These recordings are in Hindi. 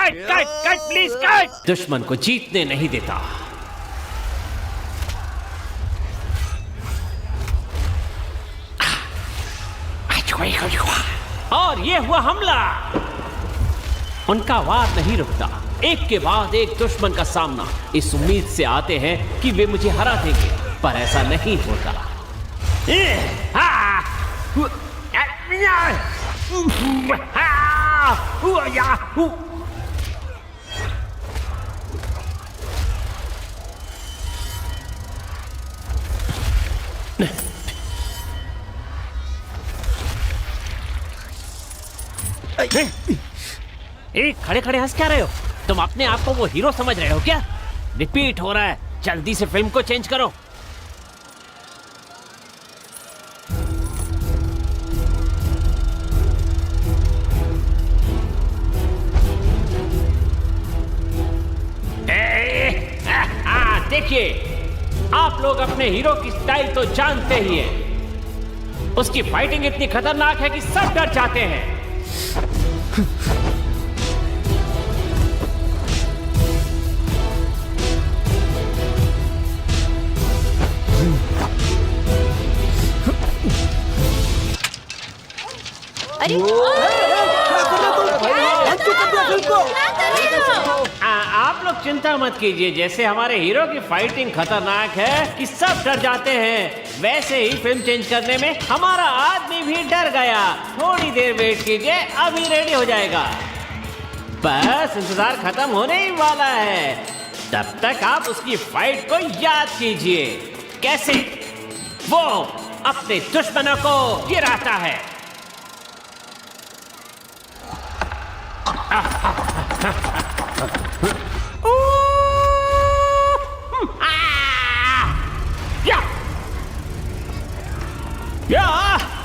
Cut cut cut please cut. दुश्मन को जीतने नहीं देता। और ये हुआ हमला। उनका वार नहीं रुकता, एक के बाद एक दुश्मन का सामना। इस उम्मीद से आते हैं कि वे मुझे हरा देंगे, पर ऐसा नहीं होता। खड़े खड़े हंस क्या रहे हो? तुम अपने आप को वो हीरो समझ रहे हो क्या? रिपीट हो रहा है, जल्दी से फिल्म को चेंज करो। देखिए, आप लोग अपने हीरो की स्टाइल तो जानते ही हैं। उसकी फाइटिंग इतनी खतरनाक है कि सब डर जाते हैं। अरे आप लोग चिंता मत कीजिए। जैसे हमारे हीरो की फाइटिंग खतरनाक है कि सब डर जाते हैं, वैसे ही फिल्म चेंज करने में हमारा आदमी भी डर गया। थोड़ी देर वेट कीजिए, अभी रेडी हो जाएगा। बस इंतजार खत्म होने ही वाला है। तब तक आप उसकी फाइट को याद कीजिए, कैसे वो अपने दुश्मनों को गिराता है।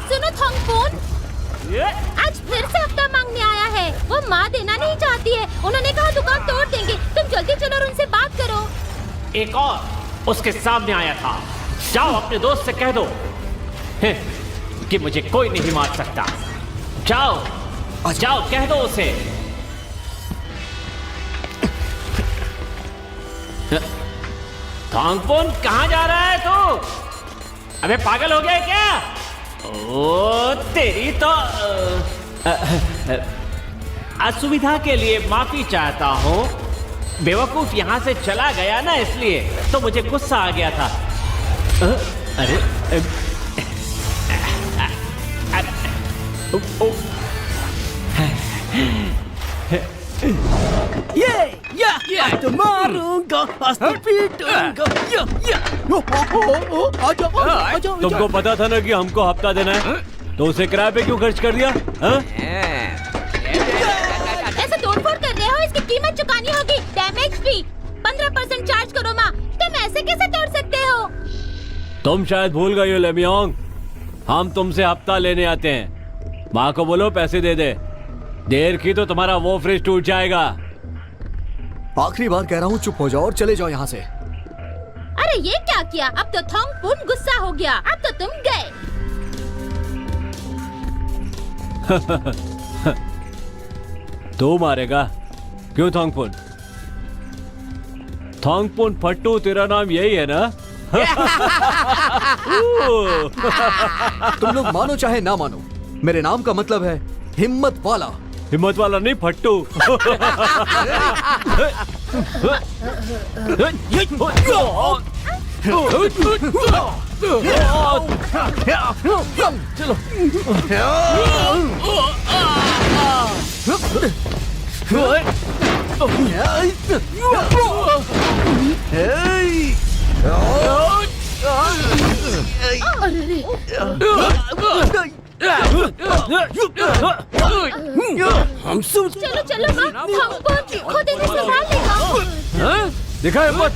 सुनो थॉन्गपोन, आज फिर से हफ्ता मांगने आया है। वो माँ देना नहीं चाहती है। उन्होंने कहा दुकान तोड़ देंगे। तुम जल्दी चलो और उनसे बात करो। एक और उसके सामने आया था। जाओ अपने दोस्त से कह दो कि मुझे कोई नहीं मार सकता। जाओ जाओ, कह दो उसे। थॉन्गपोन, कहाँ जा रहा है तू? अबे पागल हो गया है क्या? ओ तेरी तो असुविधा के लिए माफी चाहता हूँ। बेवकूफ यहाँ से चला गया ना, इसलिए तो मुझे गुस्सा आ गया था। अरे तो मारूंगा, पीटूंगा। आजा। तुमको पता था ना कि हमको हफ्ता देना है, तो उसे किराए पे क्यों खर्च कर दिया? ऐसे तोड़फोड़ कर रहे हो, इसकी कीमत चुकानी होगी। डैमेज फी 15% चार्ज करो माँ। तुम ऐसे कैसे तोड़ सकते हो? तुम शायद भूल गई हो लेमियोंग, हम तुमसे हफ्ता लेने आते हैं। माँ को बोलो पैसे दे दे। देर की तो तुम्हारा वो फ्रिज टूट जाएगा। आखिरी बार कह रहा हूँ, चुप हो जाओ और चले जाओ यहाँ से। अरे ये क्या किया? अब तो थॉन्गपोन गुस्सा हो गया। अब तो तुम गए। तू मारेगा? क्यों थॉन्गपोन? थॉन्गपोन फट्टू, तेरा नाम यही है ना? तुम लोग मानो चाहे ना मानो, मेरे नाम का मतलब है हिम्मत वाला। हिम्मत वाला नहीं, फट्टू। हम सब चलो चलो माँ, थॉन्गपोन खुद इन्हें संभाल लेगा। दिखा हिम्मत।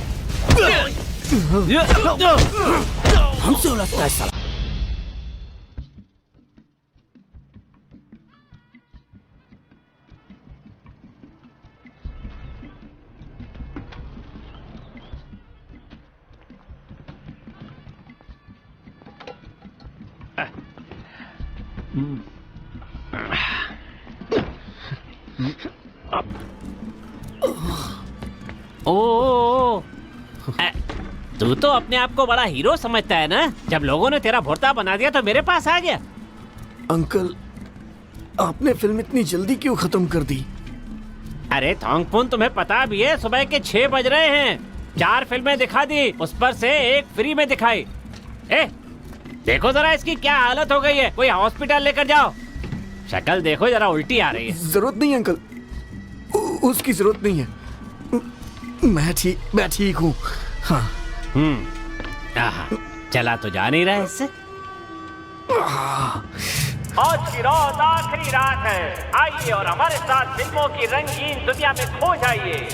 हमसे उलझता है साला। ओ, तू तो अपने आप को बड़ा हीरो समझता है ना। जब लोगों ने तेरा भोरता बना दिया तो मेरे पास आ गया। अंकल, आपने फिल्म इतनी जल्दी क्यों खत्म कर दी? अरे थोंगपुन, तुम्हें पता भी है सुबह के 6 बज रहे हैं। 4 फिल्में दिखा दी, उस पर से एक फ्री में दिखाई। देखो जरा इसकी क्या हालत हो गई है। कोई हॉस्पिटल लेकर जाओ। शक्ल देखो जरा, उल्टी आ रही है। जरूरत नहीं अंकल, उसकी जरूरत नहीं है। मैं ठीक हूँ। हाँ। चला तो जा नहीं रहा इससे। आज की रात आखिरी रात है। आइए और हमारे साथ फिल्मों की रंगीन दुनिया में खो जाइए।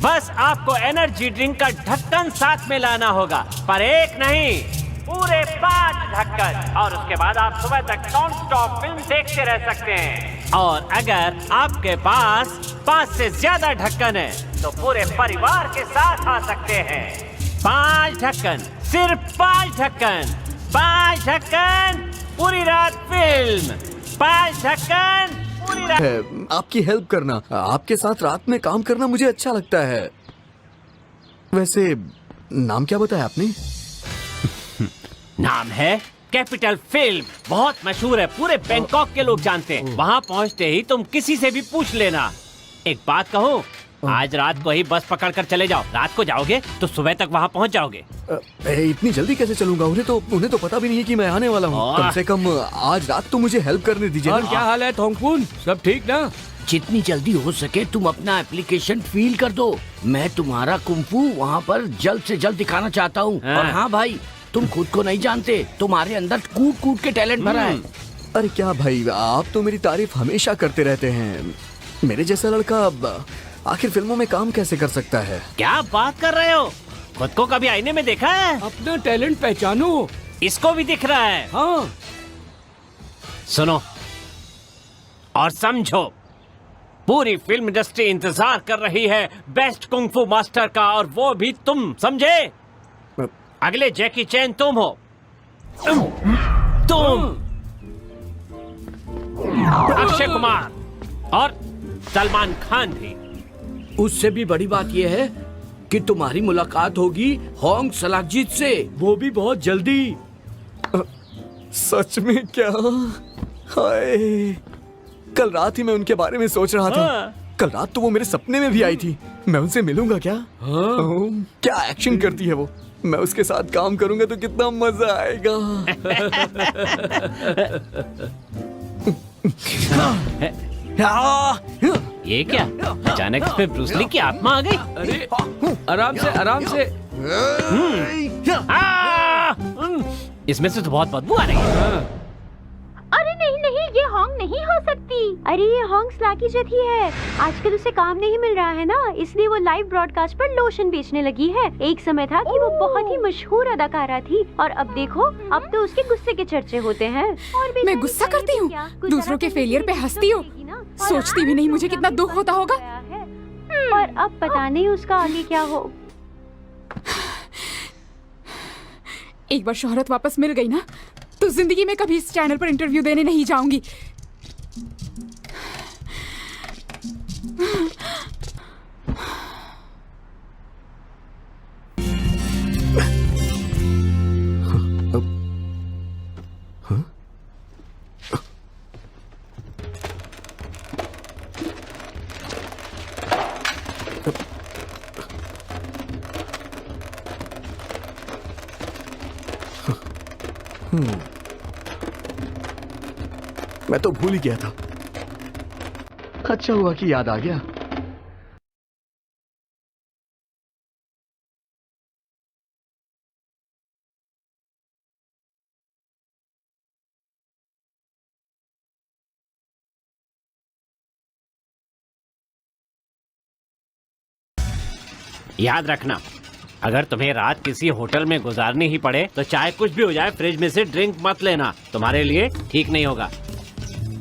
बस आपको एनर्जी ड्रिंक का ढक्कन साथ में लाना होगा, पर एक नहीं, पूरे 5 ढक्कन। और उसके बाद आप सुबह तक नॉन स्टॉप फिल्म देखते रह सकते हैं। और अगर आपके पास 5 से ज्यादा ढक्कन है तो पूरे परिवार के साथ आ सकते हैं। 5 ढक्कन, सिर्फ 5 ढक्कन। 5 ढक्कन, पूरी रात फिल्म। 5 ढक्कन, पूरी रात। आपकी हेल्प करना, आपके साथ रात में काम करना मुझे अच्छा लगता है। वैसे नाम क्या बताया आपने? नाम है कैपिटल फिल्म। बहुत मशहूर है, पूरे बैंकॉक के लोग जानते हैं। वहाँ पहुँचते ही तुम किसी से भी पूछ लेना। एक बात कहूँ, आज रात को ही बस पकड़कर चले जाओ। रात को जाओगे तो सुबह तक वहाँ पहुँच जाओगे। इतनी जल्दी कैसे चलूंगा? उन्हें तो पता भी नहीं है कि मैं आने वाला हूँ। कम से कम आज रात तो मुझे हेल्प करने दीजिए। और क्या हाल है थोंगपुन, सब ठीक ना? जितनी जल्दी हो सके तुम अपना एप्लीकेशन फिल कर दो। मैं तुम्हारा कुंफू वहाँ पर जल्द से जल्द दिखाना चाहता हूँ। और हाँ भाई, तुम खुद को नहीं जानते, तुम्हारे अंदर कूट कूट के टैलेंट भरा है। अरे क्या भाई, आप तो मेरी तारीफ हमेशा करते रहते हैं। मेरे जैसा लड़का आखिर फिल्मों में काम कैसे कर सकता है? क्या बात कर रहे हो? खुद को कभी आईने में देखा है? अपना टैलेंट पहचानो। इसको भी दिख रहा है। हाँ। सुनो और समझो, पूरी फिल्म इंडस्ट्री इंतजार कर रही है बेस्ट कुंग-फू मास्टर का, और वो भी तुम, समझे? अगले जैकी चैन तुम हो। तुम, अक्षय कुमार और सलमान खान भी। उससे भी बड़ी बात यह है कि तुम्हारी मुलाकात होगी होंग सलाकजीत से, वो भी बहुत जल्दी। सच में क्या? हाय, कल रात ही मैं उनके बारे में सोच रहा था। कल रात तो वो मेरे सपने में भी आई थी। मैं उनसे मिलूंगा क्या? क्या एक्शन करती है वो। मैं उसके साथ काम करूंगा तो कितना मजा आएगा। ये क्या? अचानक इसमें ब्रूस ली की आत्मा आ गई। अरे आराम से, आराम से। इसमें से तो बहुत बदबू आ रही है। अरे नहीं नहीं, ये होंग नहीं हो सकती। अरे ये होंग सलाकीजत ही है। आजकल उसे काम नहीं मिल रहा है ना, इसलिए वो लाइव ब्रॉडकास्ट पर लोशन बेचने लगी है। एक समय था कि वो बहुत ही मशहूर अदाकारा थी, और अब देखो, अब तो उसके गुस्से के चर्चे होते हैं। और मैं गुस्सा करती हूँ, दूसरों के फेलियर पे हंसती हूँ। सोचती भी नहीं मुझे कितना दुख होता होगा। और अब पता नहीं उसका आगे क्या हो। एक बार शोहरत वापस मिल गई ना, तो जिंदगी में कभी इस चैनल पर इंटरव्यू देने नहीं जाऊंगी। मैं तो भूल ही गया था। अच्छा हुआ कि याद आ गया। याद रखना, अगर तुम्हें रात किसी होटल में गुजारनी ही पड़े तो चाहे कुछ भी हो जाए, फ्रिज में से ड्रिंक मत लेना। तुम्हारे लिए ठीक नहीं होगा।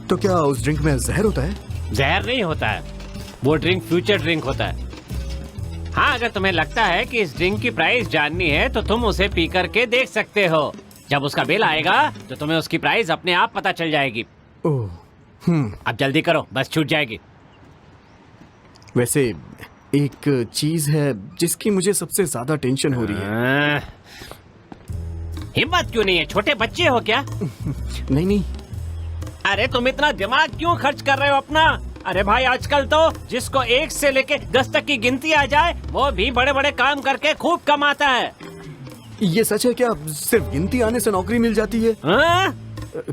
तो क्या उस ड्रिंक में जहर होता है? जहर नहीं होता है, वो ड्रिंक फ्यूचर ड्रिंक होता है। हाँ, अगर तुम्हें लगता है कि इस ड्रिंक की प्राइस जाननी है तो तुम उसे पी करके देख सकते हो। जब उसका बिल आएगा तो तुम्हें उसकी प्राइस अपने आप पता चल जाएगी। ओह, अब जल्दी करो, बस छूट जाएगी। वैसे एक चीज है जिसकी मुझे सबसे ज्यादा टेंशन हो रही है। हिम्मत क्यों नहीं है? छोटे बच्चे हो क्या? नहीं नहीं, अरे तुम इतना दिमाग क्यों खर्च कर रहे हो अपना? अरे भाई आजकल तो जिसको 1 से लेके 10 तक की गिनती आ जाए वो भी बड़े बड़े काम करके खूब कमाता है। ये सच है क्या? सिर्फ गिनती आने से नौकरी मिल जाती है? हाँ?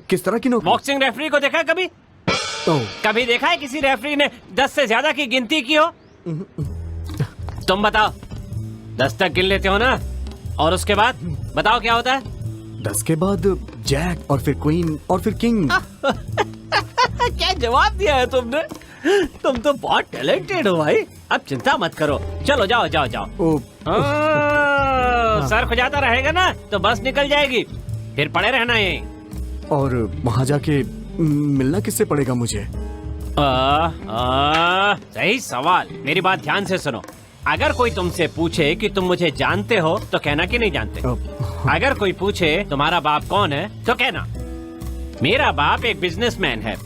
किस तरह की नौकरी? बॉक्सिंग रेफरी को देखा है कभी? ओह, कभी देखा है किसी रेफरी ने 10 से ज्यादा की गिनती की हो? तुम बताओ, 10 तक गिन लेते हो ना? और उसके बाद बताओ क्या होता है? 10 के बाद जैक और फिर क्वीन और फिर किंग। क्या जवाब दिया है तुमने? तुम तो बहुत टैलेंटेड हो भाई। अब चिंता मत करो, चलो जाओ जाओ जाओ। सर खुजाता रहेगा ना तो बस निकल जाएगी, फिर पड़े रहना यहीं। और वहाँ जाके मिलना किससे पड़ेगा मुझे? सही सवाल। मेरी बात ध्यान से सुनो। अगर कोई तुमसे पूछे कि तुम मुझे जानते हो तो कहना कि नहीं जानते। अगर कोई पूछे तुम्हारा बाप कौन है तो कहना मेरा बाप एक बिजनेसमैन है।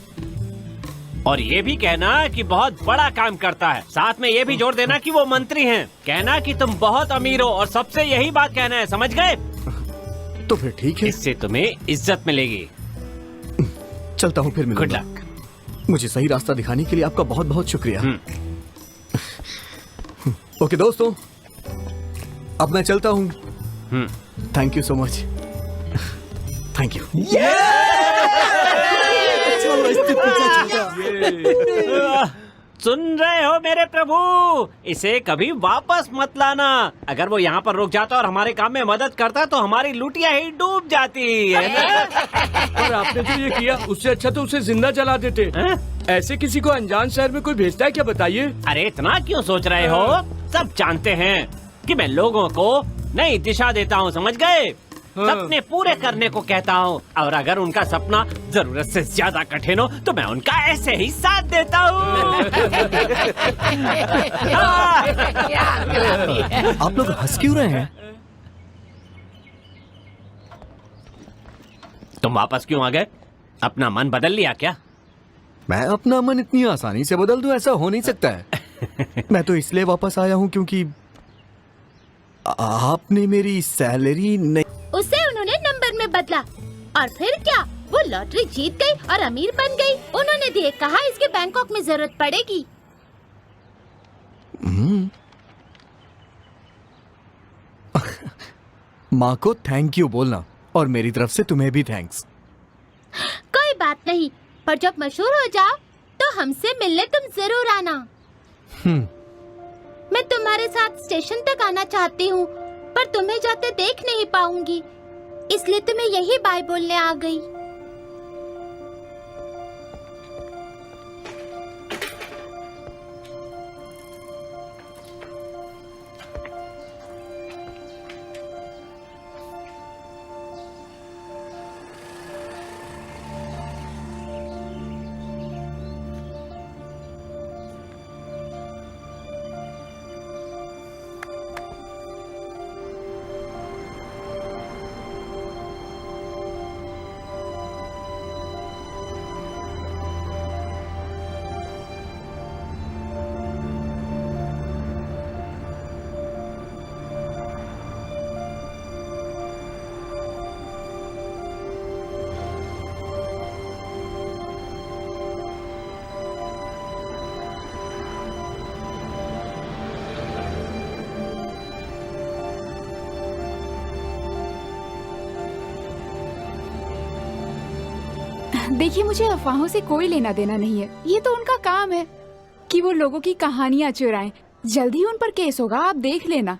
और ये भी कहना कि बहुत बड़ा काम करता है। साथ में ये भी जोड़ देना कि वो मंत्री हैं। कहना कि तुम बहुत अमीर हो और सबसे यही बात कहना है, समझ गए? तो फिर ठीक है, इससे तुम्हें इज्जत मिलेगी। चलता हूँ फिर मिलूंगा। Good luck. मुझे सही रास्ता दिखाने के लिए आपका बहुत बहुत शुक्रिया। ओके दोस्तों, अब मैं चलता हूँ। Thank you so much. Thank you. सुन रहे हो मेरे प्रभु, इसे कभी वापस मत लाना। अगर वो यहाँ पर रुक जाता और हमारे काम में मदद करता तो हमारी लुटिया ही डूब जाती है ना? पर आपने जो ये किया उससे अच्छा तो उसे जिंदा जला देते। ऐसे किसी को अनजान शहर में कोई भेजता है क्या, बताइए? अरे इतना क्यों सोच रहे हो? सब जानते हैं कि मैं लोगों को नई दिशा देता हूँ, समझ गए? सपने पूरे करने को कहता हूँ, और अगर उनका सपना जरूरत से ज्यादा कठिन हो तो मैं उनका ऐसे ही साथ देता हूँ। आप लोग हंस क्यों रहे हैं? तुम वापस क्यों आ गए? अपना मन बदल लिया क्या? मैं अपना मन इतनी आसानी से बदल दूं, ऐसा हो नहीं सकता है। मैं तो इसलिए वापस आया हूँ क्योंकि आपने मेरी सैलरी नहीं। उसे उन्होंने नंबर में बदला और फिर क्या, वो लॉटरी जीत गई और अमीर बन गई। उन्होंने देख कहा इसके बैंकॉक में जरूरत पड़ेगी। माँ को थैंक यू बोलना और मेरी तरफ से तुम्हें भी थैंक्स। कोई बात नहीं, पर जब मशहूर हो जाओ तो हमसे मिलने तुम जरूर आना। मैं तुम्हारे साथ स्टेशन तक आना चाहती हूँ, पर तुम्हें जाते देख नहीं पाऊंगी, इसलिए तुम्हें यही बाय बोलने आ गई। देखिए, मुझे अफवाहों से कोई लेना देना नहीं है। ये तो उनका काम है कि वो लोगों की कहानियां चुराएं। जल्द ही उन पर केस होगा, आप देख लेना।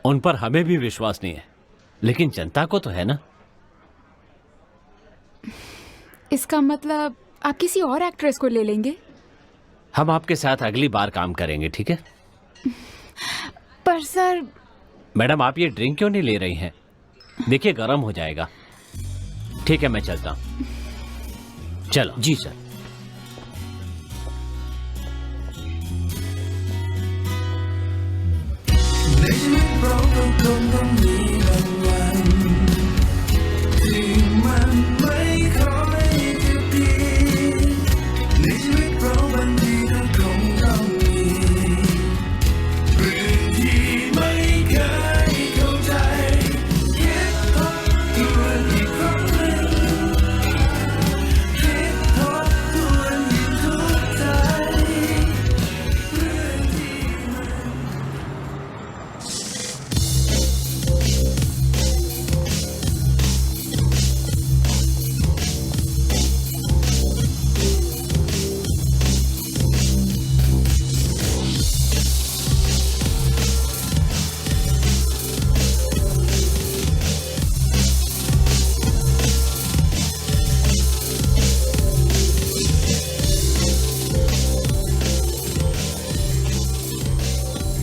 उन पर हमें भी विश्वास नहीं है, लेकिन जनता को तो है ना। इसका मतलब आप किसी और एक्ट्रेस को ले लेंगे? हम आपके साथ अगली बार काम करेंगे, ठीक है? पर सर। मैडम, आप ये ड्रिंक क्यों नहीं ले रही हैं? देखिए गर्म हो जाएगा। ठीक है, मैं चलता हूँ। चलो। जी सर।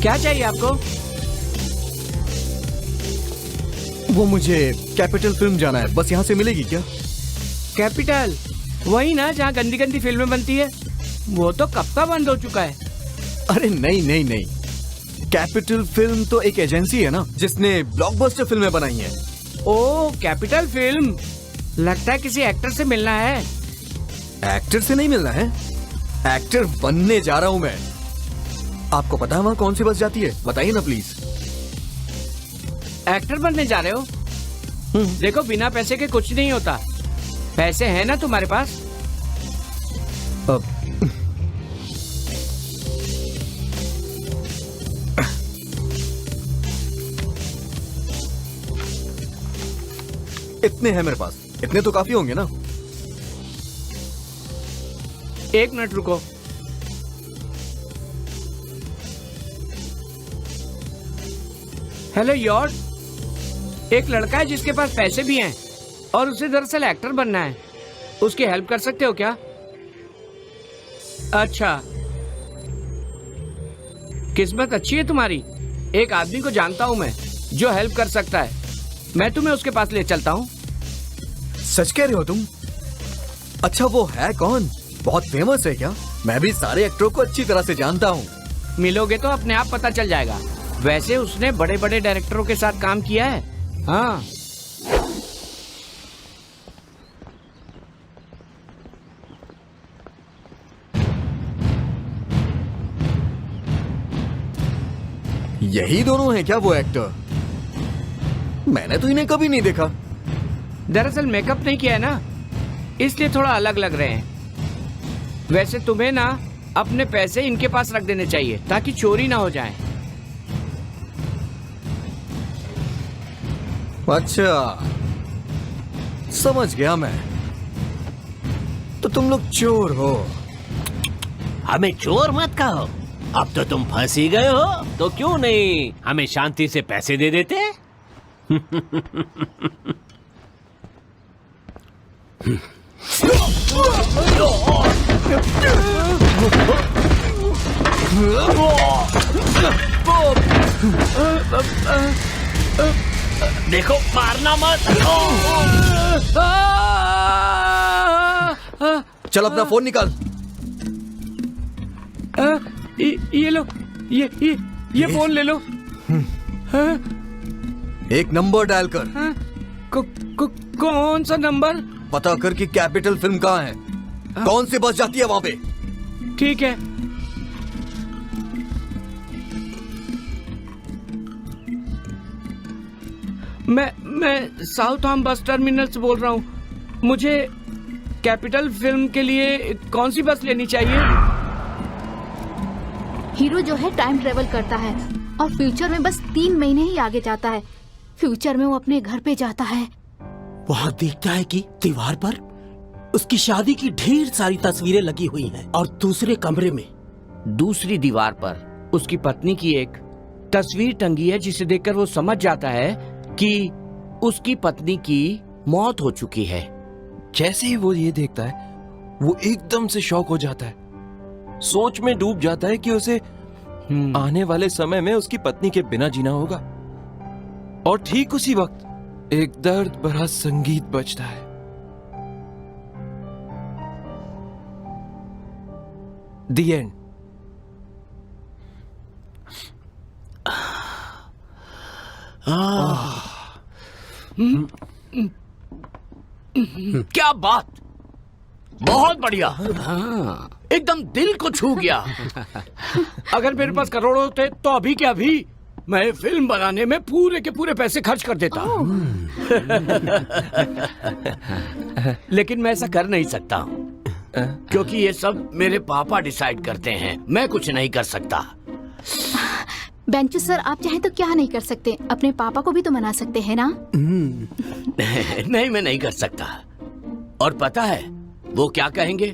क्या चाहिए आपको? वो मुझे कैपिटल फिल्म जाना है, बस यहाँ से मिलेगी क्या? कैपिटल वही ना जहाँ गंदी गंदी फिल्में बनती है? वो तो कब का बंद हो चुका है। अरे नहीं नहीं नहीं, कैपिटल फिल्म तो एक एजेंसी है ना जिसने ब्लॉकबस्टर फिल्में बनाई हैं। ओ कैपिटल फिल्म, लगता है किसी एक्टर से मिलना है। एक्टर से नहीं मिलना है, एक्टर बनने जा रहा हूँ मैं। आपको पता है वहाँ कौन सी बस जाती है? बताइए ना प्लीज। एक्टर बनने जा रहे हो? देखो बिना पैसे के कुछ नहीं होता। पैसे हैं ना तुम्हारे पास? इतने हैं मेरे पास, इतने तो काफी होंगे ना। एक मिनट रुको। हेलो यॉर्ड, एक लड़का है जिसके पास पैसे भी हैं और उसे दरअसल एक्टर बनना है। उसकी हेल्प कर सकते हो क्या? अच्छा, किस्मत अच्छी है तुम्हारी। एक आदमी को जानता हूं मैं जो हेल्प कर सकता है। मैं तुम्हें उसके पास ले चलता हूं। सच कह रहे हो तुम? अच्छा वो है कौन? बहुत फेमस है क्या? मैं भी सारे एक्टरों को अच्छी तरह से जानता हूँ। मिलोगे तो अपने आप पता चल जाएगा। वैसे उसने बड़े बड़े डायरेक्टरों के साथ काम किया है। हाँ, यही दोनों हैं क्या वो एक्टर? मैंने तो इन्हें कभी नहीं देखा। दरअसल मेकअप नहीं किया है ना, इसलिए थोड़ा अलग लग रहे हैं। वैसे तुम्हें ना अपने पैसे इनके पास रख देने चाहिए ताकि चोरी ना हो जाए। अच्छा समझ गया मैं। तो तुम लोग चोर हो? हमें चोर मत कहो, अब तो तुम फंस ही गए हो। तो क्यों नहीं हमें शांति से पैसे दे देते? देखो मारना मत। चल अपना फोन निकाल। ये लो, ये फोन ले लो। एक नंबर डायल कर। कौन सा नंबर? पता कर कि कैपिटल फिल्म कहाँ है, कौन सी बस जाती है वहाँ पे। ठीक है। मैं साउथ आर्म बस टर्मिनल से बोल रहा हूँ। मुझे कैपिटल फिल्म के लिए कौन सी बस लेनी चाहिए? हीरो जो है टाइम ट्रेवल करता है और फ्यूचर में बस 3 महीने ही आगे जाता है। फ्यूचर में वो अपने घर पे जाता है। वहाँ देखता है कि दीवार पर उसकी शादी की ढेर सारी तस्वीरें लगी हुई हैं और दूसरे कमरे में दूसरी दीवार पर उसकी पत्नी की एक तस्वीर टंगी है जिसे देखकर वो समझ जाता है कि उसकी पत्नी की मौत हो चुकी है। जैसे ही वो ये देखता है वो एकदम से शॉक हो जाता है। सोच में डूब जाता है कि उसे आने वाले समय में उसकी पत्नी के बिना जीना होगा। और ठीक उसी वक्त एक दर्द भरा संगीत बजता है। The end. क्या बात, बहुत बढ़िया। एकदम दिल को छू गया। अगर मेरे पास करोड़ों होते तो अभी के अभी मैं फिल्म बनाने में पूरे के पूरे पैसे खर्च कर देता। लेकिन मैं ऐसा कर नहीं सकता हूँ क्योंकि ये सब मेरे पापा डिसाइड करते हैं। मैं कुछ नहीं कर सकता। बेंचू सर, आप चाहें तो क्या नहीं कर सकते? अपने पापा को भी तो मना सकते हैं ना? नहीं, मैं नहीं कर सकता। और पता है वो क्या कहेंगे?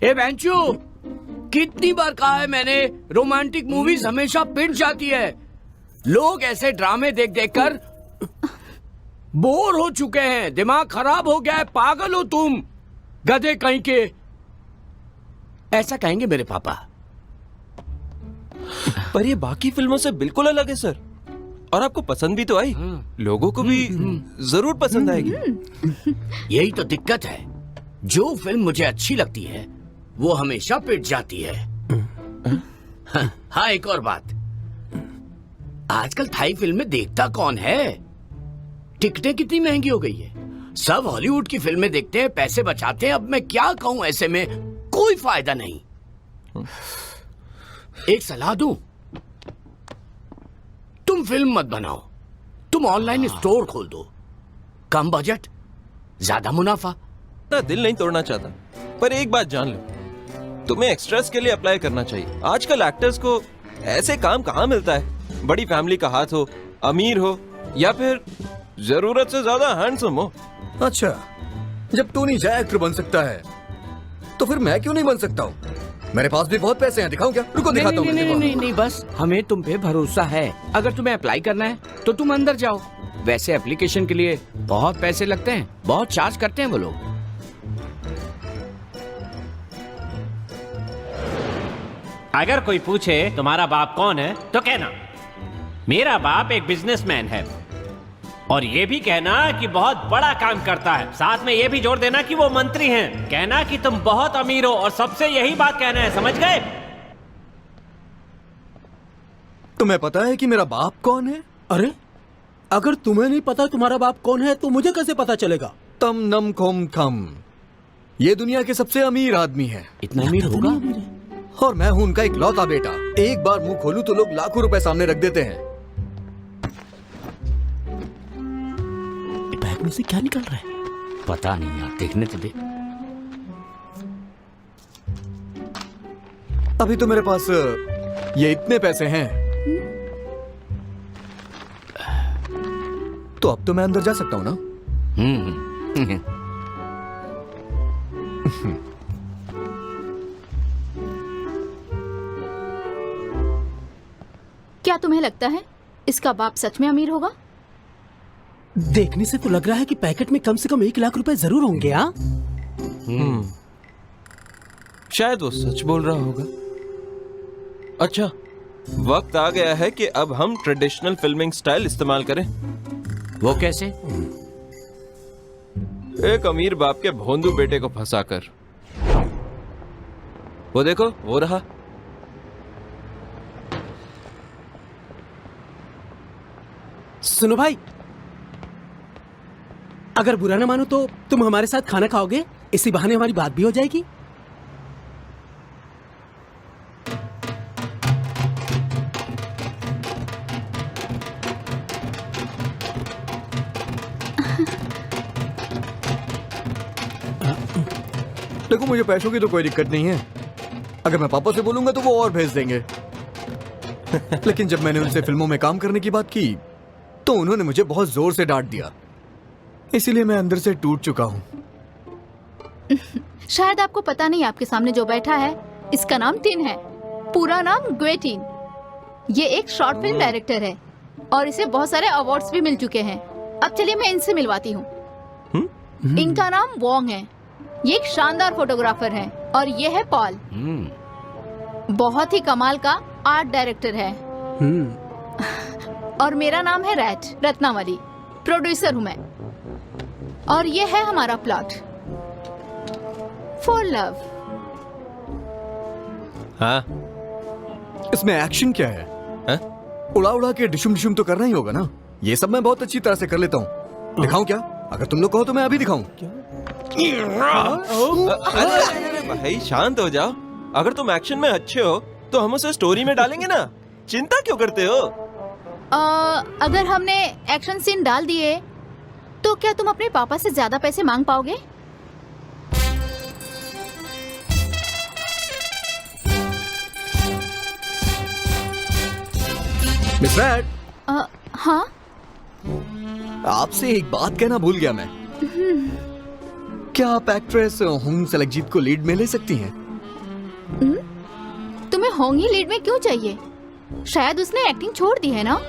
ए बेंचू, कितनी बार कहा है मैंने, रोमांटिक मूवीज हमेशा पिट जाती है। लोग ऐसे ड्रामे देख देख कर बोर हो चुके हैं। दिमाग खराब हो गया है। पागल हो तुम, गधे कहीं के। ऐसा कहेंगे मेरे पापा। पर ये बाकी फिल्मों से बिल्कुल अलग है सर, और आपको पसंद भी तो आई, लोगों को भी जरूर पसंद आएगी। यही तो दिक्कत है, जो फिल्म मुझे अच्छी लगती है वो हमेशा पिट जाती है। हाँ, एक और बात, आजकल थाई फिल्में देखता कौन है? टिकटें कितनी महंगी हो गई है। सब हॉलीवुड की फिल्में देखते हैं, पैसे बचाते हैं। अब मैं क्या कहूं, ऐसे में कोई फायदा नहीं। एक सलाह दूं, तुम फिल्म मत बनाओ, तुम ऑनलाइन स्टोर खोल दो। कम बजट, ज्यादा मुनाफा। ना दिल नहीं तोड़ना चाहता, पर एक बात जान लो, तुम्हें एक्स्ट्रास के लिए अप्लाई करना चाहिए। आजकल एक्टर्स को ऐसे काम कहाँ मिलता है? बड़ी फैमिली का हाथ हो, अमीर हो, या फिर जरूरत से ज्यादा हैंडसम हो। अच्छा, जब टोनी जय एक्टर बन सकता है तो फिर मैं क्यों नहीं बन सकता हूँ? मेरे पास भी बहुत पैसे हैं, दिखाऊं क्या? रुको दिखाता हूँ। नहीं, बस हमें तुम पे भरोसा है। अगर तुम्हें अप्लाई करना है तो तुम अंदर जाओ। वैसे एप्लीकेशन के लिए बहुत पैसे लगते हैं, बहुत चार्ज करते हैं वो लोग। अगर कोई पूछे तुम्हारा बाप कौन है तो कहना मेरा बाप एक बिजनेसमैन है, और ये भी कहना कि बहुत बड़ा काम करता है। साथ में ये भी जोड़ देना कि वो मंत्री हैं। कहना कि तुम बहुत अमीर हो, और सबसे यही बात कहना है, समझ गए? तुम्हें पता है कि मेरा बाप कौन है? अरे, अगर तुम्हें नहीं पता तुम्हारा बाप कौन है तो मुझे कैसे पता चलेगा? तम नम खोम खम, ये दुनिया के सबसे अमीर आदमी है। इतना अमीर होगा? और मैं हूँ उनका इकलौता बेटा। एक बार मुंह खोलूं तो लोग लाखों रुपए सामने रख देते हैं। बैग में से क्या निकल रहा है? पता नहीं यार, देखने तो दे। अभी तो मेरे पास ये इतने पैसे हैं, तो अब तो मैं अंदर जा सकता हूँ ना? क्या तुम्हें लगता है इसका बाप सच में अमीर होगा? देखने से तो लग रहा है कि पैकेट में कम से कम 1 लाख रुपए जरूर होंगे। हाँ, शायद वो सच बोल रहा होगा। अच्छा, वक्त आ गया है कि अब हम ट्रेडिशनल फिल्मिंग स्टाइल इस्तेमाल करें। वो कैसे? एक अमीर बाप के भोंदू बेटे को फंसाकर। वो देखो, वो रहा। सुनो भाई, अगर बुरा ना मानो तो तुम हमारे साथ खाना खाओगे? इसी बहाने हमारी बात भी हो जाएगी। देखो, मुझे पैसों की तो कोई दिक्कत नहीं है। अगर मैं पापा से बोलूंगा तो वो और भेज देंगे। लेकिन जब मैंने उनसे फिल्मों में काम करने की बात की तो उन्होंने मुझे बहुत जोर से डांट दिया। इसीलिए मैं अंदर से टूट चुका हूँ। शायद आपको पता नहीं, आपके सामने जो बैठा है इसका नाम टिन है। पूरा नाम ग्वेटिन। ये एक शॉर्ट फिल्म डायरेक्टर है और इसे बहुत सारे अवार्ड्स भी मिल चुके हैं। अब चलिए मैं इनसे मिलवाती हूँ। इनका नाम वोंग है। ये एक शानदार फोटोग्राफर है। और ये है पॉल, बहुत ही कमाल का आर्ट डायरेक्टर है। और मेरा नाम है रत्नावली, प्रोड्यूसर हूँ मैं। और ये है हमारा प्लॉट, फॉर लव। हाँ, इसमें एक्शन क्या है? हा? उड़ा उड़ा के डिशुम डिशुम तो करना ही होगा ना। ये सब मैं बहुत अच्छी तरह से कर लेता हूँ। दिखाऊं क्या? अगर तुम लोग कहो तो मैं अभी दिखाऊं। अरे भाई, शांत हो जाओ। अगर तुम एक्शन में अच्छे हो तो हम उसे स्टोरी में डालेंगे ना। चिंता क्यों करते हो? अगर हमने एक्शन सीन डाल दिए तो क्या तुम अपने पापा से ज्यादा पैसे मांग पाओगे? मिस रैट, हाँ, आपसे एक बात कहना भूल गया मैं। क्या आप एक्ट्रेस होंग सेलेक्जीत को लीड में ले सकती हैं? तुम्हें होंग ही लीड में क्यों चाहिए? शायद उसने एक्टिंग छोड़ दी है ना?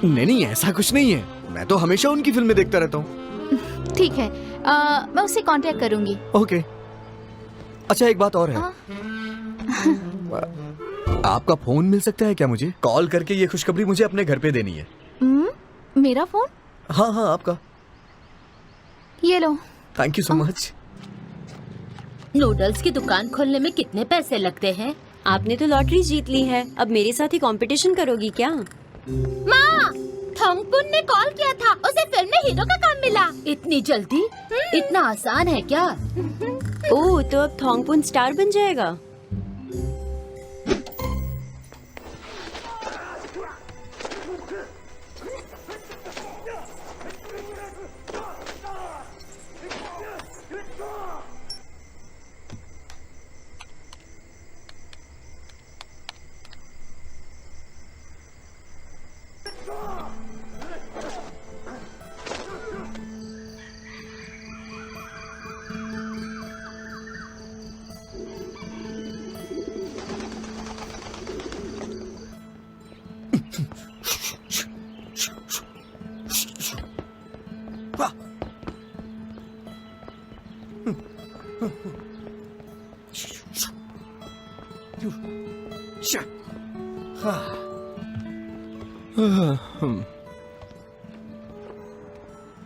नहीं, ऐसा कुछ नहीं है। मैं तो हमेशा उनकी फिल्में देखता रहता हूँ। ठीक है, मैं उससे कांटेक्ट करूंगी। ओके। अच्छा, एक बात और है। आपका फोन मिल सकता है क्या मुझे? कॉल करके ये खुशखबरी मुझे अपने घर पे देनी है। मेरा फोन? हाँ हाँ आपका। ये लो। Thank you so much. Noodles की दुकान खोलने में कितने पैसे लगते हैं? आपने तो लॉटरी जीत ली है, अब मेरे साथ ही कंपटीशन करोगी क्या? माँ, थोंगपुन ने कॉल किया था, उसे फिल्म में हीरो का काम मिला। इतनी जल्दी? इतना आसान है क्या? ओह, तो अब थोंगपुन स्टार बन जाएगा।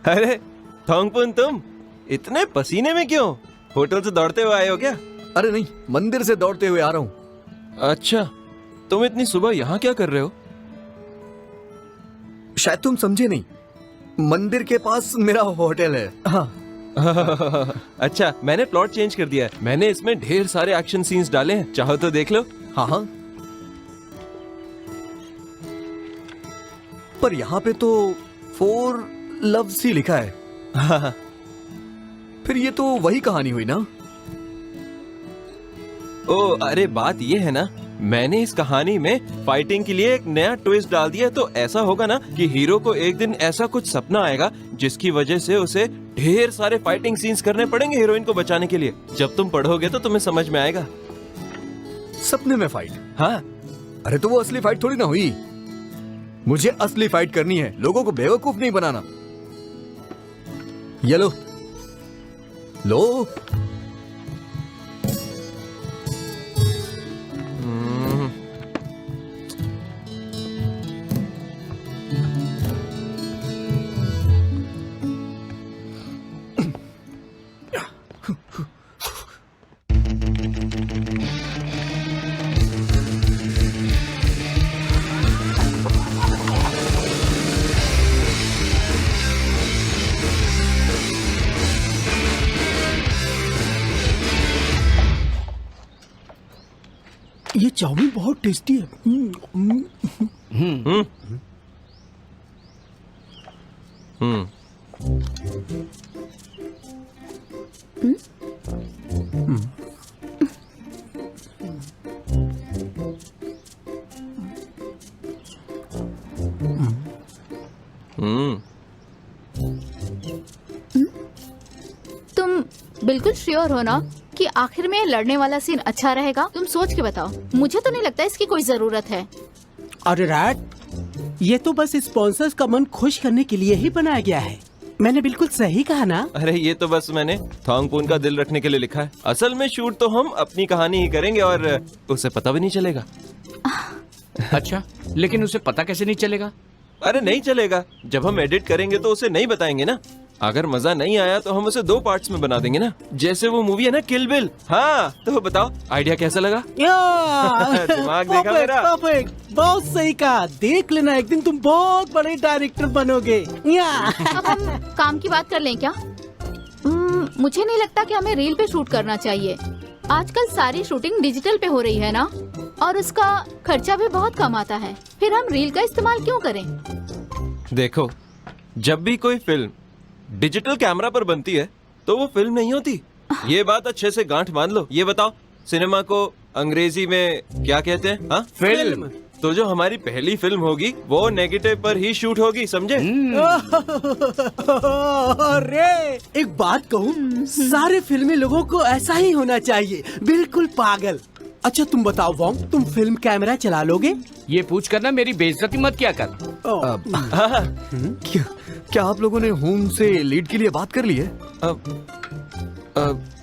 अरे थोंगपुन, तुम इतने पसीने में क्यों? होटल से दौड़ते हुए आए हो क्या? अरे नहीं, मंदिर से दौड़ते हुए आ रहा हूँ। अच्छा, तुम इतनी सुबह यहाँ क्या कर रहे हो? शायद तुम समझे नहीं, मंदिर के पास मेरा होटल है। हाँ। अच्छा, मैंने प्लॉट चेंज कर दिया है। मैंने इसमें ढेर सारे एक्शन सीन्स डाले हैं, चाहो तो देख लो। हाँ हाँ, पर यहाँ पे तो 4 लव्स ही लिखा है। हाँ। फिर ये तो वही कहानी हुई ना? ओ अरे, बात ये है ना, मैंने इस कहानी में फाइटिंग के लिए एक नया ट्विस्ट डाल दिया है। तो ऐसा होगा ना कि हीरो को एक दिन ऐसा कुछ सपना आएगा जिसकी वजह से उसे ढेर सारे फाइटिंग सीन्स करने पड़ेंगे हीरोइन को बचाने के लिए। जब तुम पढ़ोगे तो तुम्हें समझ में आएगा। सपने में फाइट? हाँ। अरे तो वो असली फाइट थोड़ी ना हुई। मुझे असली फाइट करनी है, लोगों को बेवकूफ नहीं बनाना। ये लो लो। ये चाउमीन बहुत टेस्टी है। तुम बिल्कुल श्योर हो ना कि आखिर में लड़ने वाला सीन अच्छा रहेगा? तुम सोच के बताओ, मुझे तो नहीं लगता इसकी कोई जरूरत है। अरे रैट, ये तो बस स्पॉन्सर्स का मन खुश करने के लिए ही बनाया गया है। मैंने बिल्कुल सही कहा ना? अरे ये तो बस मैंने थोंगपुन का दिल रखने के लिए लिखा है। असल में शूट तो हम अपनी कहानी ही करेंगे और उसे पता भी नहीं चलेगा। अच्छा, लेकिन उसे पता कैसे नहीं चलेगा? अरे नहीं चलेगा, जब हम एडिट करेंगे तो उसे नहीं बताएंगे ना। अगर मजा नहीं आया तो हम उसे 2 पार्ट्स में बना देंगे ना, जैसे वो मूवी है ना किल बिल। हाँ, तो बताओ आइडिया कैसा लगा? दिमाग देखा मेरा? परफेक्ट, बहुत सही कहा। देख लेना, एक दिन तुम बहुत बड़े डायरेक्टर बनोगे। अब हम काम की बात कर लें क्या? मुझे नहीं लगता कि हमें रील पे शूट करना चाहिए। आजकल सारी शूटिंग डिजिटल पे हो रही है ना, और उसका खर्चा भी बहुत कम आता है। फिर हम रील का इस्तेमाल क्यों करें? देखो, जब भी कोई फिल्म डिजिटल कैमरा पर बनती है तो वो फिल्म नहीं होती। ये बात अच्छे से गांठ बांध लो। ये बताओ, सिनेमा को अंग्रेजी में क्या कहते हैं? हाँ, फिल्म। तो जो हमारी पहली फिल्म होगी वो नेगेटिव पर ही शूट होगी, समझे? अरे एक बात कहूँ, सारे फिल्मी लोगों को ऐसा ही होना चाहिए, बिल्कुल पागल। अच्छा तुम बताओ वोंग, तुम फिल्म कैमरा चला लोगे? ये पूछ कर ना मेरी बेइज्जती मत किया कर। क्या आप लोगों ने होम से लीड के लिए बात कर ली है?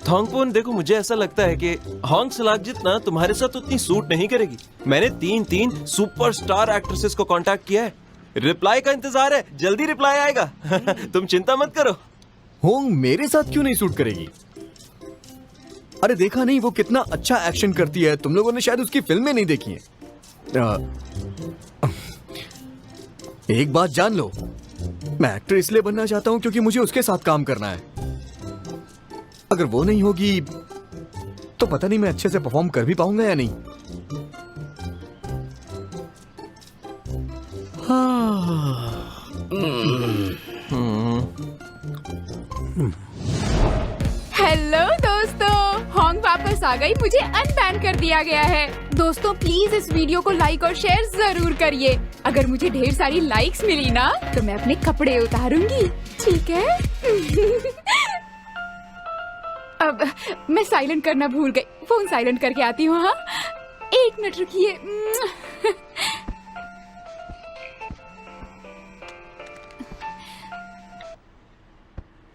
थोंगपोन, देखो मुझे ऐसा लगता है कि होंग सलाक जितना तुम्हारे साथ उतनी सूट नहीं करेगी। मैंने 3 सुपरस्टार एक्ट्रेसेस को कांटेक्ट किया है। रिप्लाई का इंतजार है, जल्दी रिप्लाई आएगा। तुम चिंता मत करो। होंग मेरे साथ क्यों नहीं सूट करेगी? अरे देखा नहीं वो कितना अच्छा एक्शन करती है, तुम लोगों ने शायद उसकी फिल्में नहीं देखी हैं। एक बात जान लो, मैं एक्टर इसलिए बनना चाहता हूं क्योंकि मुझे उसके साथ काम करना है। अगर वो नहीं होगी तो पता नहीं मैं अच्छे से परफॉर्म कर भी पाऊंगा या नहीं। हेलो दोस्तों, होंग वापस आ गई। मुझे अनबैन कर दिया गया है। दोस्तों प्लीज इस वीडियो को लाइक और शेयर जरूर करिए। अगर मुझे ढेर सारी लाइक्स मिली ना तो मैं अपने कपड़े उतारूंगी, ठीक है? अब मैं साइलेंट करना भूल गई, फोन साइलेंट करके आती हूँ। हाँ 1 मिनट रुकिए।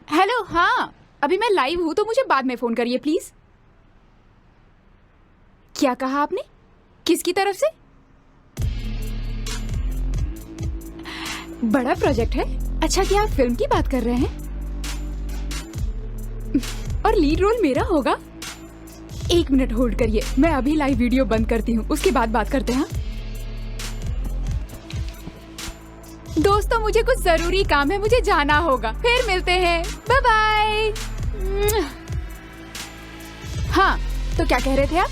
हेलो, हाँ अभी मैं लाइव हूँ तो मुझे बाद में फोन करिए प्लीज। क्या कहा आपने? किसकी तरफ से? बड़ा प्रोजेक्ट है? अच्छा, क्या आप फिल्म की बात कर रहे हैं? और लीड रोल मेरा होगा? 1 मिनट होल्ड करिए, मैं अभी लाइव वीडियो बंद करती हूँ, उसके बाद बात करते हैं। दोस्तों मुझे कुछ जरूरी काम है, मुझे जाना होगा, फिर मिलते हैं, बाय बाय। हाँ तो क्या कह रहे थे आप?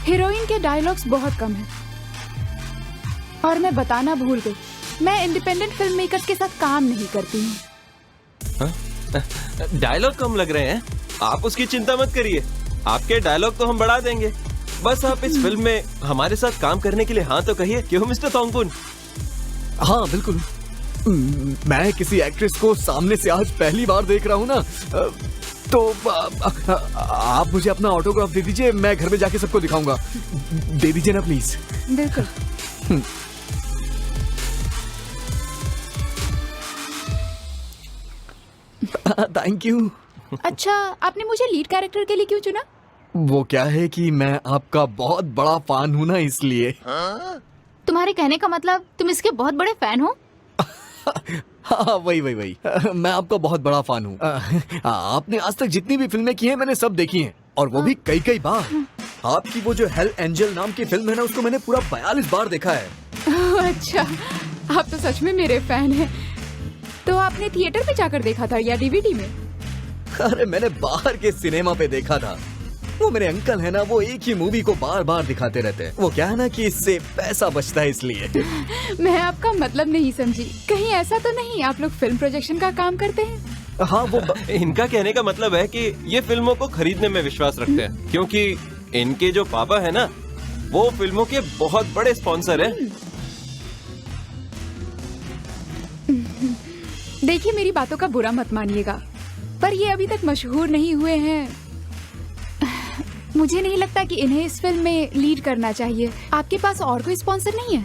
हीरोइन के डायलॉग्स बहुत कम हैं। और मैं बताना भूल गई, मैं इंडिपेंडेंट फिल्म मेकर्स के साथ काम नहीं करती हूँ। डायलॉग कम लग रहे हैं? आप उसकी चिंता मत करिए, आपके डायलॉग तो हम बढ़ा देंगे। बस आप इस फिल्म में हमारे साथ काम करने के लिए हाँ तो कहिए, क्यों मिस्टर थोंगपुन? हाँ बिल्कुल। मैं किसी एक्ट्रेस को सामने से आज पहली बार देख रहा हूँ ना, तो आप मुझे अपना ऑटोग्राफ दे दीजिए, मैं घर में जाके सबको दिखाऊंगा। दे दीजिए ना प्लीज। बिल्कुल। Thank you. अच्छा, आपने मुझे लीड कैरेक्टर के लिए क्यों चुना? वो क्या है कि मैं आपका बहुत बड़ा फैन हूँ ना, इसलिए। तुम्हारे कहने का मतलब तुम इसके बहुत बड़े फैन हो? हाँ वही। मैं आपका बहुत बड़ा फैन हूँ। आपने आज तक जितनी भी फिल्में की हैं मैंने सब देखी हैं, और वो भी कई बार। आपकी वो जो हेल एंजल नाम की फिल्म है ना, उसको मैंने पूरा 42 बार देखा है। अच्छा, आप तो सच में मेरे फैन हैं। तो आपने थिएटर में जाकर देखा था या डीवीडी में? अरे मैंने बाहर के सिनेमा पे देखा था। वो मेरे अंकल है ना, वो एक ही मूवी को बार बार दिखाते रहते हैं। वो क्या है ना कि इससे पैसा बचता है, इसलिए। मैं आपका मतलब नहीं समझी। कहीं ऐसा तो नहीं आप लोग फिल्म प्रोजेक्शन का काम करते हैं? हाँ वो इनका कहने का मतलब है कि ये फिल्मों को खरीदने में विश्वास रखते हैं, क्योंकि इनके जो पापा है ना, वो फिल्मों के बहुत बड़े स्पॉन्सर हैं। देखिए, मेरी बातों का बुरा मत मानिएगा, पर ये अभी तक मशहूर नहीं हुए हैं। मुझे नहीं लगता कि इन्हें इस फिल्म में लीड करना चाहिए। आपके पास और कोई स्पॉन्सर नहीं है?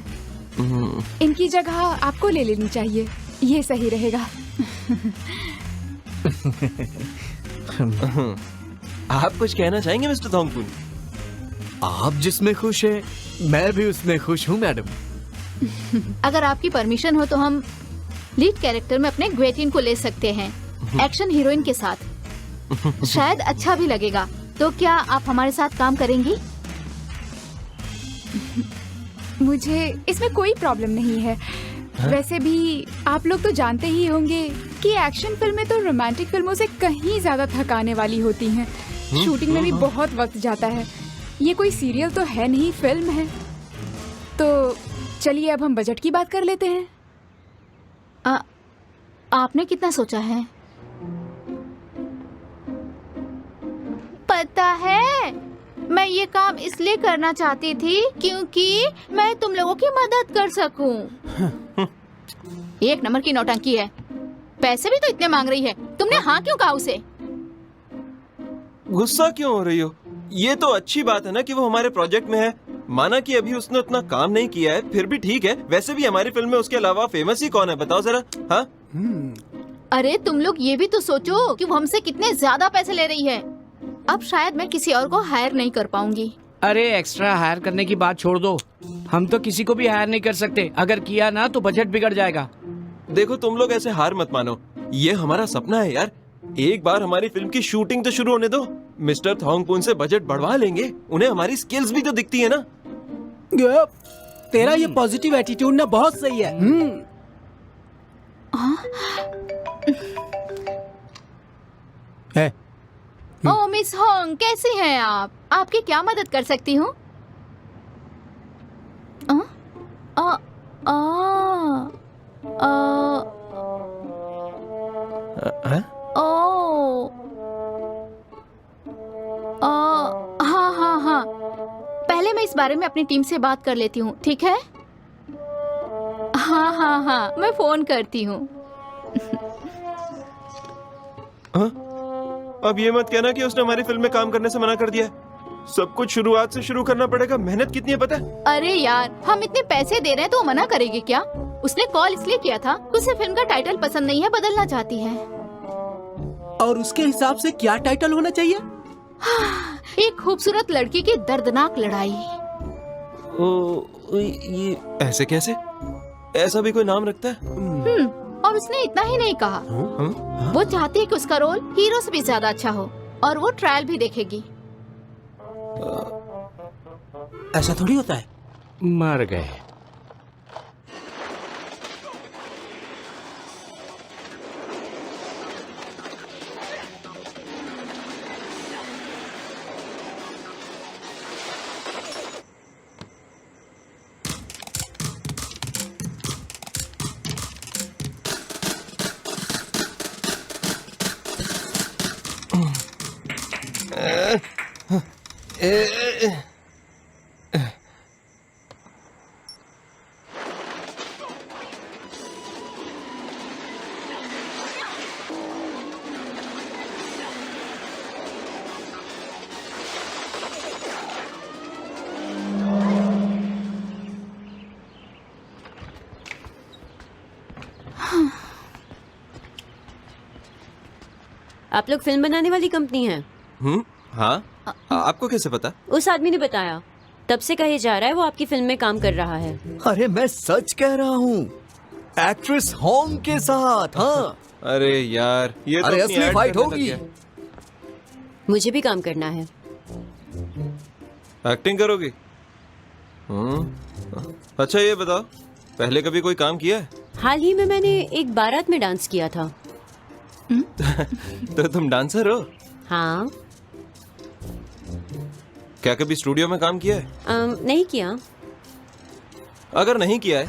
इनकी जगह आपको ले लेनी चाहिए, ये सही रहेगा। आप कुछ कहना चाहेंगे मिस्टर थोंगपुन? आप जिसमें खुश हैं, मैं भी उसमें खुश हूँ मैडम। अगर आपकी परमिशन हो तो हम लीड कैरेक्टर में अपने ग्वेटिन को ले सकते हैं, एक्शन हीरोइन के साथ। शायद अच्छा भी लगेगा। तो क्या आप हमारे साथ काम करेंगी? मुझे इसमें कोई प्रॉब्लम नहीं है। वैसे भी आप लोग तो जानते ही होंगे कि एक्शन फिल्में तो रोमांटिक फिल्मों से कहीं ज्यादा थकाने वाली होती हैं। शूटिंग में भी बहुत वक्त जाता है। ये कोई सीरियल तो है नहीं, फिल्म है। तो चलिए अब हम बजट की बात कर लेते हैं। आपने कितना सोचा है? पता है, मैं ये काम इसलिए करना चाहती थी क्योंकि मैं तुम लोगों की मदद कर सकूं। एक नंबर की नौटंकी है। पैसे भी तो इतने मांग रही है, तुमने हाँ क्यों कहा उसे? गुस्सा क्यों हो रही हो? ये तो अच्छी बात है ना कि वो हमारे प्रोजेक्ट में है। माना कि अभी उसने उतना काम नहीं किया है, फिर भी ठीक है। वैसे भी हमारी फिल्म में उसके अलावा फेमस ही कौन है, बताओ जरा। हाँ, अरे तुम लोग ये भी तो सोचो कि वो हमसे कितने ज्यादा पैसे ले रही है। अब शायद मैं किसी और को हायर नहीं कर पाऊंगी। अरे एक्स्ट्रा हायर करने की बात छोड़ दो, हम तो किसी को भी हायर नहीं कर सकते। अगर किया ना तो बजट बिगड़ जाएगा। देखो तुम लोग ऐसे हार मत मानो, ये हमारा सपना है यार। एक बार हमारी फिल्म की शूटिंग तो शुरू होने दो। मिस्टर थोंगपून से बजट बढ़वा लेंगे, उन्हें हमारी स्किल्स भी तो दिखती है ना। तेरा ये पॉजिटिव एटीट्यूड ना बहुत सही है। ओह मिस होंग, कैसी हैं आप? आपकी क्या मदद कर सकती हूँ? हाँ हाँ हाँ, पहले मैं इस बारे में अपनी टीम से बात कर लेती हूँ, ठीक है? हाँ हाँ हाँ, मैं फोन करती हूँ। अब ये मत कहना कि उसने हमारी फिल्म में काम करने से मना कर दिया है। सब कुछ शुरुआत से शुरू करना पड़ेगा। मेहनत कितनी है पता है? अरे यार, हम इतने पैसे दे रहे हैं तो वो मना करेगी क्या? उसने कॉल इसलिए किया था, उसे फिल्म का टाइटल पसंद नहीं है, बदलना चाहती है। और उसके हिसाब से क्या टाइटल होना चाहिए? एक खूबसूरत लड़की की दर्दनाक लड़ाई। ये ऐसे कैसे? ऐसा भी कोई नाम रखता है? और उसने इतना ही नहीं कहा, वो चाहती है कि उसका रोल हीरो से भी ज्यादा अच्छा हो, और वो ट्रायल भी देखेगी। ऐसा थोड़ी होता है। मर गए। आप लोग फिल्म बनाने वाली कंपनी हैं? हाँ, आपको कैसे पता? उस आदमी ने बताया। तब से कहे जा रहा है वो आपकी फिल्म में काम कर रहा है। अरे मैं सच कह रहा हूँ, एक्ट्रेस होंग के साथ। हाँ, अरे यार, ये तो अरे अपनी असली ऐड फाइट करने लग होगी। गया। मुझे भी काम करना है। एक्टिंग करोगी? अच्छा ये बताओ, पहले कभी कोई काम किया है? हाल ही में मैंने एक बारात में डांस किया था। तो तुम डांसर हो? हाँ। क्या कभी स्टूडियो में काम किया है? नहीं किया। अगर नहीं किया है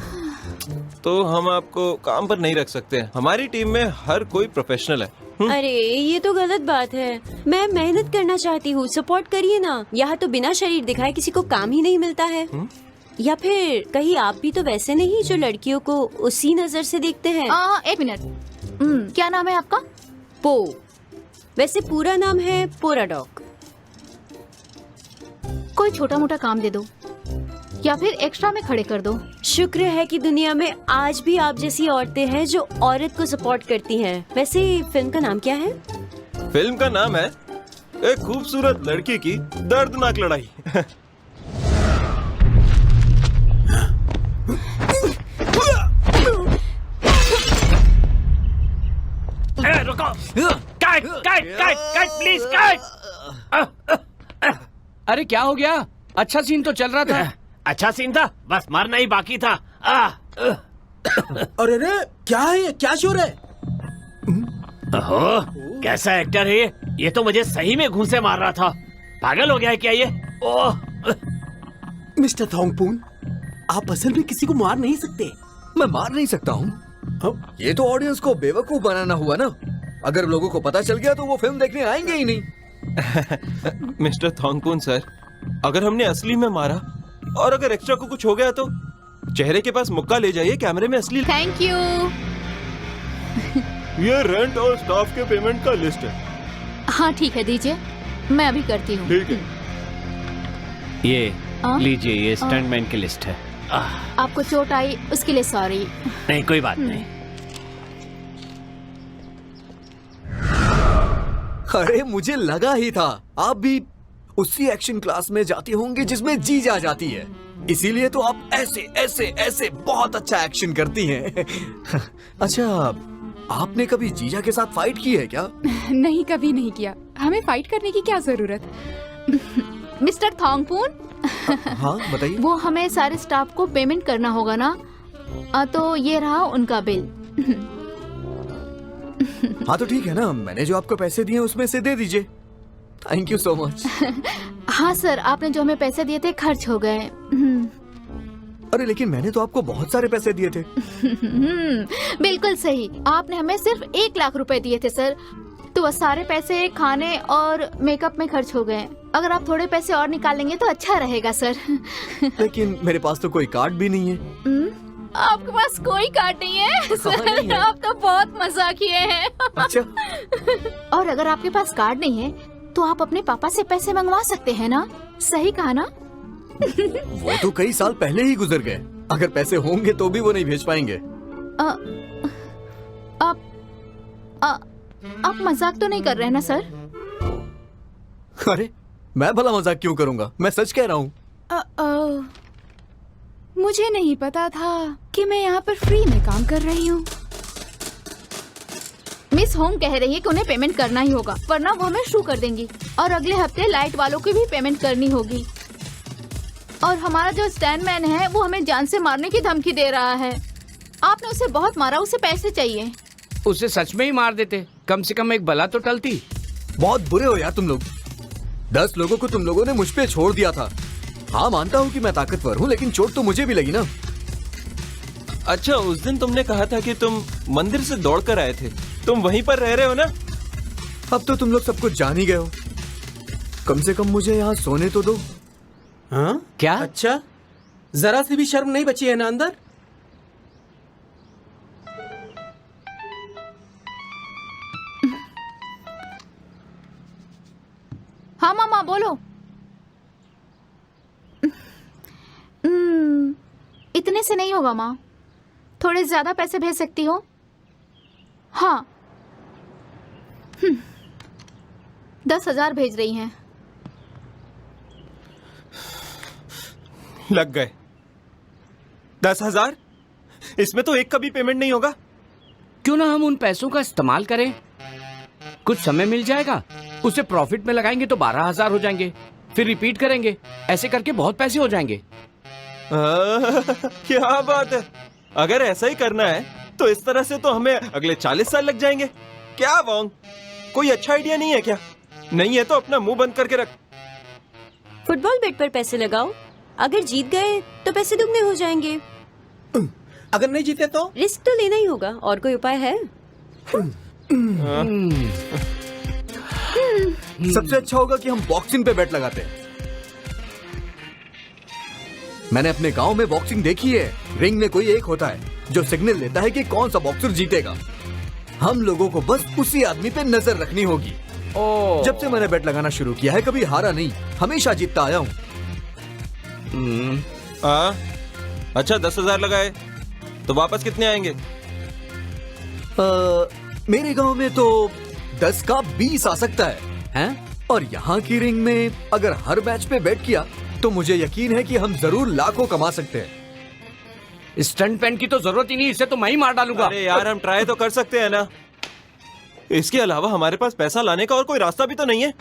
तो हम आपको काम पर नहीं रख सकते हैं। हमारी टीम में हर कोई प्रोफेशनल है। अरे ये तो गलत बात है। मैं मेहनत करना चाहती हूँ, सपोर्ट करिए ना। यहाँ तो बिना शरीर दिखाए किसी को काम ही नहीं मिलता है। या फिर कहीं आप भी तो वैसे नहीं जो लड़कियों को उसी नजर से देखते हैं? एक मिनट, क्या नाम है आपका? पो। वैसे पूरा नाम है पोराडॉक। कोई छोटा मोटा काम दे दो या फिर एक्स्ट्रा में खड़े कर दो। शुक्र है कि दुनिया में आज भी आप जैसी औरतें हैं जो औरत को सपोर्ट करती हैं। वैसे फिल्म का नाम क्या है? फिल्म का नाम है एक खूबसूरत लड़की की दर्दनाक लड़ाई। रुको, cut cut cut cut please cut. अरे क्या हो गया? अच्छा सीन तो चल रहा था। अच्छा सीन था, बस मरना ही बाकी था। अरे रे, क्या है ये? क्या शोर है? ओह, कैसा एक्टर है ये तो मुझे सही में घूंसे मार रहा था। पागल हो गया है क्या ये? ओह, मिस्टर थोंगपून, आप असल में किसी को मार नहीं सकते। मैं मार नहीं सकता हूँ। ये तो ऑडियंस को बेवकूफ बनाना हुआ ना। अगर लोगों को पता चल गया तो वो फिल्म देखने आएंगे ही नहीं। मिस्टर थोंगपून सर, अगर हमने असली में मारा और अगर एक्स्ट्रा को कुछ हो गया तो चेहरे के पास मुक्का ले जाइए, कैमरे में असली। Thank you. ये रेंट और स्टाफ के पेमेंट का लिस्ट है। हाँ ठीक है, दीजिए, मैं अभी करती हूँ। ठीक है। ये हाँ? लीजिए, ये स्टंटमैन की लिस्ट है। आपको चोट आई उसके लिए सॉरी। नहीं, कोई बात नहीं। अरे मुझे लगा ही था आप भी उसी एक्शन क्लास में जाती होंगी जिसमें जीजा जाती है, इसीलिए तो आप ऐसे ऐसे ऐसे बहुत अच्छा एक्शन करती हैं। अच्छा, आपने कभी जीजा के साथ फाइट की है क्या? नहीं, कभी नहीं किया। हमें फाइट करने की क्या जरूरत? मिस्टर थोंगपून, हाँ बताइए। वो हमें सारे स्टाफ को पेमेंट करना होगा ना? तो ये रहा उनका बिल। हाँ तो ठीक है ना, मैंने जो आपको पैसे दिए उसमें से दे दीजिए। Thank you so much. हाँ सर, आपने जो हमें पैसे दिए थे खर्च हो गए। अरे लेकिन मैंने तो आपको बहुत सारे पैसे दिए थे। बिल्कुल सही, आपने हमें सिर्फ 1 लाख रुपए दिए थे सर, तो वह सारे पैसे खाने और मेकअप में खर्च हो गए। अगर आप थोड़े पैसे और निकालेंगे तो अच्छा रहेगा सर। लेकिन मेरे पास तो कोई कार्ड भी नहीं है। आपके पास कोई कार्ड नहीं है सर? आप तो बहुत मजा किए हैं। अच्छा। और अगर आपके पास कार्ड नहीं है तो आप अपने पापा से पैसे मंगवा सकते हैं ना? सही कहा ना? वो तो कई साल पहले ही गुजर गए, अगर पैसे होंगे तो भी वो नहीं भेज पाएंगे। आप मजाक तो नहीं कर रहे हैं ना सर? अरे मैं भला मजाक क्यों करूंगा, मैं सच कह रहा हूँ। मुझे नहीं पता था कि मैं यहाँ पर फ्री में काम कर रही हूँ। मिस होम कह रही है कि उन्हें पेमेंट करना ही होगा, वरना वो हमें शू कर देंगी। और अगले हफ्ते लाइट वालों की भी पेमेंट करनी होगी। और हमारा जो स्टैंडमैन है वो हमें जान से मारने की धमकी दे रहा है। आपने उसे बहुत मारा, उसे पैसे चाहिए। उसे सच में ही मार देते, कम से कम एक बला तो टलती। बहुत बुरे हो यार तुम लोग। 10 लोगों को तुम लोगों ने मुझ पे छोड़ दिया था। हाँ मानता हूँ कि मैं ताकतवर हूँ, लेकिन चोट तो मुझे भी लगी ना। अच्छा, उस दिन तुमने कहा था कि तुम मंदिर से दौड़कर आए थे, तुम वहीं पर रह रहे हो ना? अब तो तुम लोग सब कुछ जान ही गए हो, कम से कम मुझे यहाँ सोने तो दो। हाँ क्या? अच्छा, जरा सी भी शर्म नहीं बची है ना अंदर? हाँ मामा बोलो। इतने से नहीं होगा माँ, थोड़े ज्यादा पैसे भेज सकती हो? हाँ 10,000 भेज रही हैं। लग गए 10,000? इसमें तो एक का भी पेमेंट नहीं होगा। क्यों ना हम उन पैसों का इस्तेमाल करें? कुछ समय मिल जाएगा, उसे प्रॉफिट में लगाएंगे तो 12,000 हो जाएंगे, फिर रिपीट करेंगे, ऐसे करके बहुत पैसे हो जाएंगे। क्या बात है, अगर ऐसा ही करना है तो इस तरह से तो हमें अगले 40 साल लग जाएंगे। क्या वोंग, कोई अच्छा आइडिया नहीं है क्या? नहीं है तो अपना मुंह बंद करके रख। फुटबॉल बेट पर पैसे लगाओ, अगर जीत गए तो पैसे दुगने हो जाएंगे। अगर नहीं जीते तो? रिस्क तो लेना ही होगा, और कोई उपाय है? सबसे अच्छा होगा कि हम बॉक्सिंग पे बेट लगाते हैं। मैंने अपने गांव में बॉक्सिंग देखी है। रिंग में कोई एक होता है जो सिग्नल देता है कि कौन सा बॉक्सर जीतेगा। हम लोगों को बस उसी आदमी पे नजर रखनी होगी। जब से मैंने बेट लगाना शुरू किया है कभी हारा नहीं, हमेशा जीतता आया हूँ। अच्छा 10,000 लगाए तो वापस कितने आएंगे? मेरे गांव में तो 10 का 20 आ सकता है, हैं? और यहाँ की रिंग में अगर हर मैच पे बेट किया तो मुझे यकीन है कि हम जरूर लाखों कमा सकते हैं। स्टंट पैन की तो जरूरत ही नहीं, इसे तो मैं ही मार डालूंगा। अरे यार, हम ट्राई तो कर सकते हैं ना। इसके अलावा हमारे पास पैसा लाने का और कोई रास्ता भी तो नहीं है,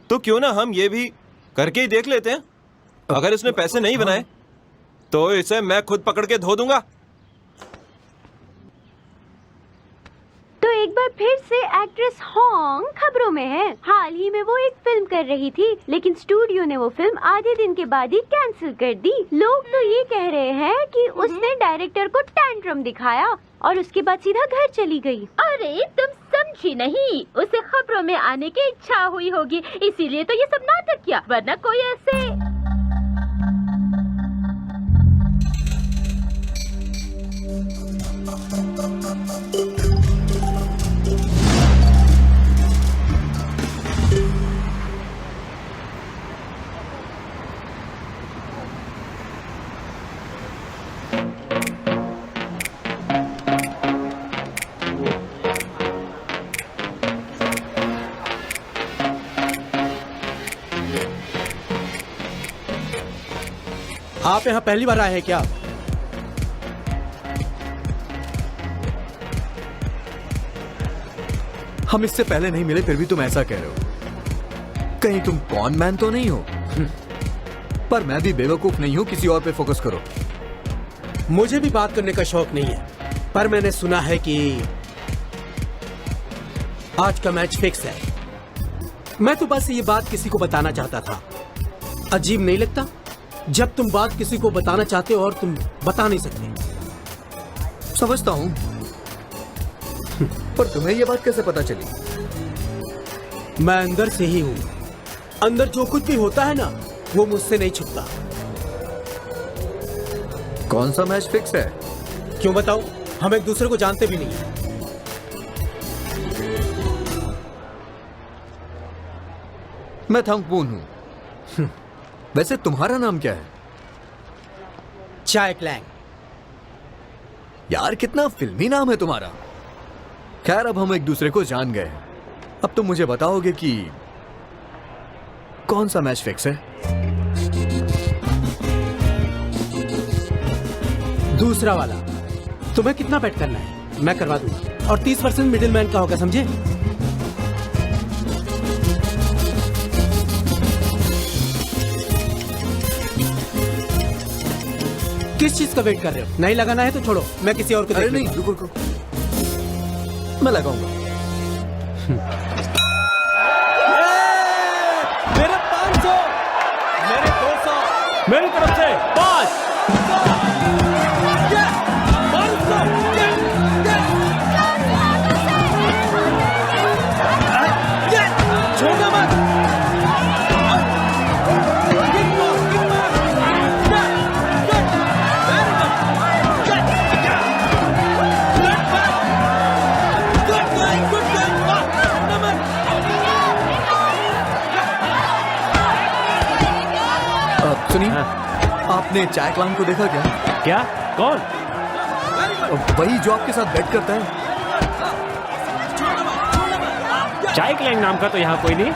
तो क्यों ना हम ये भी करके ही देख लेते हैं। अगर इसने पैसे नहीं बनाए तो इसे मैं खुद पकड़ के धो दूंगा। तो एक बार फिर से एक्ट्रेस होंग खबरों में है। हाल ही में वो एक फिल्म कर रही थी, लेकिन स्टूडियो ने वो फिल्म आधे दिन के बाद ही कैंसिल कर दी। लोग तो ये कह रहे हैं कि उसने डायरेक्टर को टैंट्रम दिखाया और उसके बाद सीधा घर चली गई। अरे तुम समझी नहीं, उसे खबरों में आने की इच्छा हुई होगी, इसीलिए तो ये सब नाटक किया, वरना कोई ऐसे आप यहाँ पहली बार आए हैं क्या? हम इससे पहले नहीं मिले, फिर भी तुम ऐसा कह रहे हो। कहीं तुम कॉन मैन तो नहीं हो? पर मैं भी बेवकूफ नहीं हूं, किसी और पे फोकस करो। मुझे भी बात करने का शौक नहीं है, पर मैंने सुना है कि आज का मैच फिक्स है। मैं तो बस ये बात किसी को बताना चाहता था। अजीब नहीं लगता जब तुम बात किसी को बताना चाहते हो और तुम बता नहीं सकते? समझता हूं, पर तुम्हें यह बात कैसे पता चली? मैं अंदर से ही हूं। अंदर जो कुछ भी होता है ना, वो मुझसे नहीं छुपता। कौन सा मैच फिक्स है? क्यों बताऊं? हम एक दूसरे को जानते भी नहीं। मैं थंगपून हूं। वैसे तुम्हारा नाम क्या है? चाय क्लैंग। यार कितना फिल्मी नाम है तुम्हारा। खैर, अब हम एक दूसरे को जान गए। अब तुम मुझे बताओगे कि कौन सा मैच फिक्स है? दूसरा वाला। तुम्हें कितना बेट करना है? मैं करवा दूंगा, और 30% मिडिल मैन का होगा, समझे? किस चीज का वेट कर रहे हो? नहीं लगाना है तो छोड़ो, मैं किसी और को अरे देख नहीं, लूंगा। रुको, मैं लगाऊंगा। मेरे 500, मेरे 200, मेरी तरफ से 5। छोड़ना मत। सुनिए, आपने चाय क्लांग को देखा क्या? क्या? कौन? वही जो आपके साथ बेट करता है। चाय क्लैंग नाम का तो यहाँ कोई नहीं।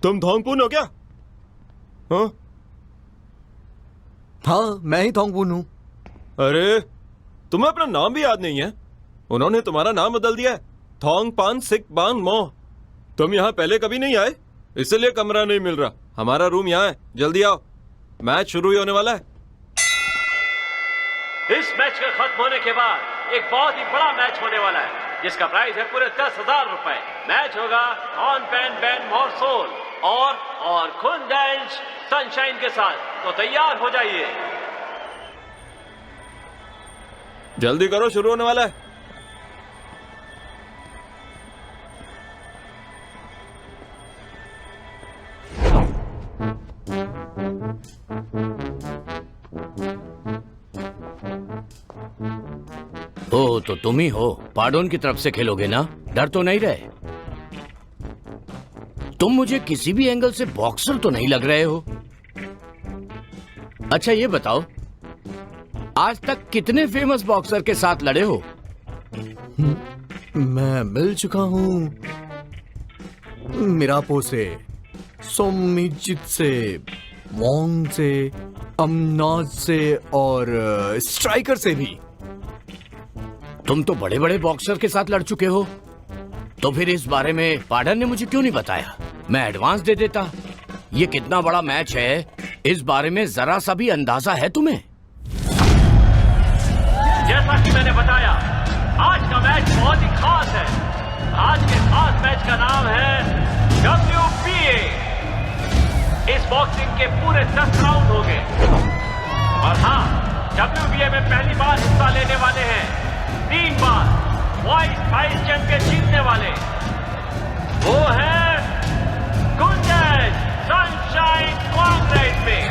तुम थोंगपून हो क्या? हाँ? हाँ, मैं ही थोंगपून हूँ। अरे, तुम्हें अपना नाम भी याद नहीं है? उन्होंने तुम्हारा नाम बदल दिया है, थोंगपान सिकबान मो। तुम यहाँ पहले कभी नहीं आए, इसलिए कमरा नहीं मिल रहा। हमारा रूम यहाँ है, जल्दी आओ, मैच शुरू ही होने वाला है। इस मैच के खत्म होने के बाद एक बहुत ही बड़ा मैच होने वाला है, जिसका प्राइस है पूरे 10,000 रुपए। मैच होगा ऑन पेन बैन मॉर्सोल और खुंडेंश सनशाइन के साथ। तो तैयार हो जाइए। जल्दी करो, शुरू होने वाला है। ओ, तो तुम ही हो। पाडोन की तरफ से खेलोगे ना? डर तो नहीं रहे? तुम मुझे किसी भी एंगल से बॉक्सर तो नहीं लग रहे हो। अच्छा ये बताओ, आज तक कितने फेमस बॉक्सर के साथ लड़े हो? मैं मिल चुका हूँ मिरापो से, सोमिजित से, वोंग से, अमनाज से और स्ट्राइकर से भी। तुम तो बड़े बड़े बॉक्सर के साथ लड़ चुके हो, तो फिर इस बारे में पाडन ने मुझे क्यों नहीं बताया? मैं एडवांस दे देता। ये कितना बड़ा मैच है, इस बारे में जरा सा भी अंदाजा है तुम्हें? जैसा कि मैंने बताया, आज का मैच बहुत ही खास है। आज के खास मैच का नाम है WBA। इस बॉक्सिंग के पूरे 10 राउंड हो गए। और हाँ, WBA में पहली बार हिस्सा लेने वाले हैं 3 बार वाइस चैंपियन जीतने वाले, वो है गुंजन सनशाइन कांग्रेस में।